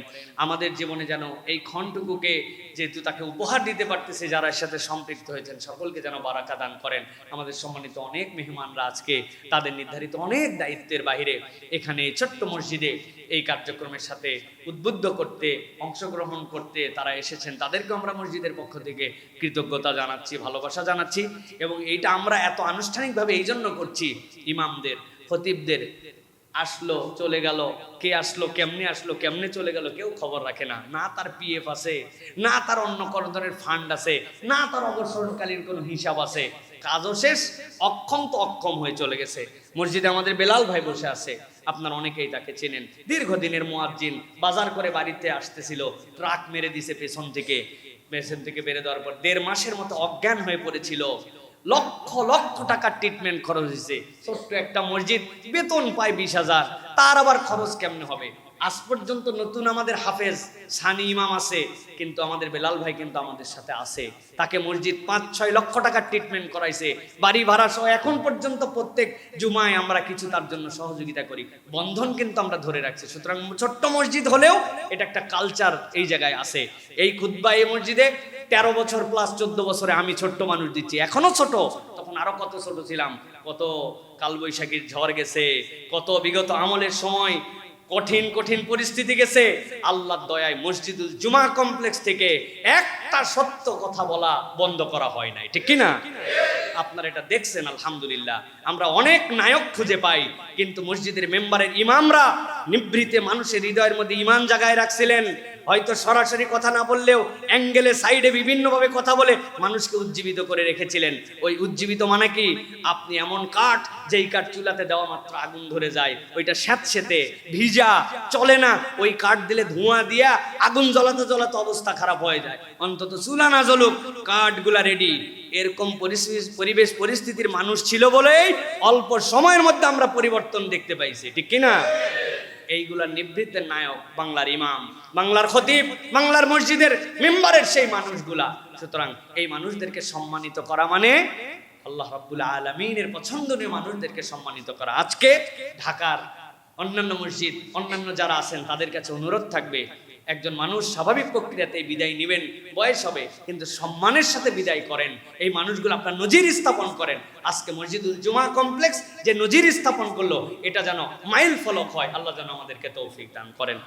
আমাদের জীবনে যেন এই ক্ষণটুকুকে, যেহেতু তাকে উপহার দিতে পারতেছে, যারা এর সাথে সম্পৃক্ত হয়েছেন, সকলকে যেন বারাকা দান করেন। আমাদের সম্মানিত অনেক মেহমানরা আজকে তাদের নির্ধারিত অনেক দায়িত্বের বাইরে এখানে এই ছোট্ট মসজিদে এই কার্যক্রমের সাথে উদ্বুদ্ধ করতে, অংশগ্রহণ করতে তারা এসেছেন। তাদেরকে আমরা মসজিদের পক্ষ থেকে কৃতজ্ঞতা জানাচ্ছি, ভালোবাসা জানাচ্ছি। এবং এইটা আমরা এত আনুষ্ঠানিকভাবে এই জন্য করছি, ইমামদের, খতিবদের আসলো চলে গেল, কে আসলো, কেমনে আসলো, কেমনে চলে গেল, কেউ খবর রাখে না। না তার পিএফ আছে, না তার অন্য কোনো ধরনের ফান্ড আছে, না তার অবসরকালীন কোনো হিসাব আছে। কাজও শেষ, অক্ষম তো অক্ষম হয়ে চলে গেছে। মসজিদে আমাদের বেলাল ভাই বসে আছে, আপনার অনেকেই তাকে চেনেন, দীর্ঘদিনের মুয়াজ্জিন। বাজার করে বাড়িতে আসতেছিল, ট্রাক মেরে দিছে পেছন থেকে বেড়ে দেওয়ার পর 1.5 মাসের মতো অজ্ঞান হয়ে পড়েছিল। লক্ষ লক্ষ টাকার ট্রিটমেন্ট খরচ হয়েছে। ছোট্ট একটা মসজিদ, বেতন পায় 20,000, তার আবার খরচ কেমনে হবে? আজ পর্যন্ত নতুন আমাদের হাফেজ সানি ইমাম আছে, কিন্তু আমাদের বেলাল ভাই কিন্তু আমাদের সাথে আছে। তাকে মসজিদ 5-6 লক্ষ টাকার ট্রিটমেন্ট করাইছে, বাড়ি ভাড়া সহ। এখন পর্যন্ত প্রত্যেক জুমায় আমরা কিছু তার জন্য সহযোগিতা করি, বন্ধন কিন্তু আমরা ধরে রাখছি। সুতরাং ছোট্ট মসজিদ হলেও এটা একটা কালচার এই জায়গায় আছে। এই খুতবা এই মসজিদে 13 বছর প্লাস 14 বছরে আমি ছোট্ট মানুষ দিচ্ছি, এখনো ছোট, তখন আরো কত ছোট ছিলাম, কত কালবৈশাখীর ঝড় গেছে, কত বিগত আমলের সময় কঠিন কঠিন পরিস্থিতি গেছে। আল্লাহর দয়ায় মসজিদুল জুমা কমপ্লেক্স থেকে একটা সত্য কথা বলা বন্ধ করা হয় নাই, ঠিক কিনা? আপনারা এটা দেখছেন, আলহামদুলিল্লাহ। আমরা অনেক নায়ক খুঁজে পাই, কিন্তু মসজিদের মেম্বারের ইমামরা নিভৃতে মানুষের হৃদয়ের মধ্যে ঈমান জাগায় রাখছিলেন। হয়তো সরাসরি কথা না বললেও অ্যাঙ্গেলে, সাইডে বিভিন্নভাবে কথা বলে মানুষকে উজ্জীবিত করে রেখেছিলেন। ওই উজ্জীবিত মানে কি? আপনি এমন কাঠ, যেই কাঠ চুলাতে দেওয়া মাত্র আগুন ধরে যায়, ওইটা স্যাঁতসেঁতে ভিজা, চলে না। ওই কাঠ দিলে ধোঁয়া দিয়া আগুন জ্বলাতে জ্বলাতে অবস্থা খারাপ হয়ে যায়। অন্তত চুলা না জ্বলুক, কাঠগুলা রেডি, এরকম পরিবেশ পরিস্থিতির মানুষ ছিল বলেই অল্প সময়ের মধ্যে আমরা পরিবর্তন দেখতে পাইছি, ঠিক কিনা? এইগুলা নিবৃত্তের নায়ক বাংলার ইমাম, বাংলার খতিব, বাংলার মসজিদের মেম্বারের সেই মানুষগুলা। সুতরাং এই মানুষদেরকে সম্মানিত করা মানে আল্লাহ রাব্বুল আলামিনের পছন্দনীয় মানুষদেরকে সম্মানিত করা। আজকে ঢাকার অন্যান্য মসজিদ, অন্যান্য যারা আছেন তাদের কাছে অনুরোধ থাকবে, একজন মানুষ স্বাভাবিক প্রক্রিয়াতেই বিদায় নেবেন, বয়স হবে, কিন্তু সম্মানের সাথে বিদায় করেন। এই মানুষগুলো আপনার নজির স্থাপন করেন। আজকে মসজিদুল জুমা কমপ্লেক্স যে নজির স্থাপন করলো, এটা যেন মাইল ফলক হয়। আল্লাহ যেন আমাদেরকে তৌফিক দান করেন।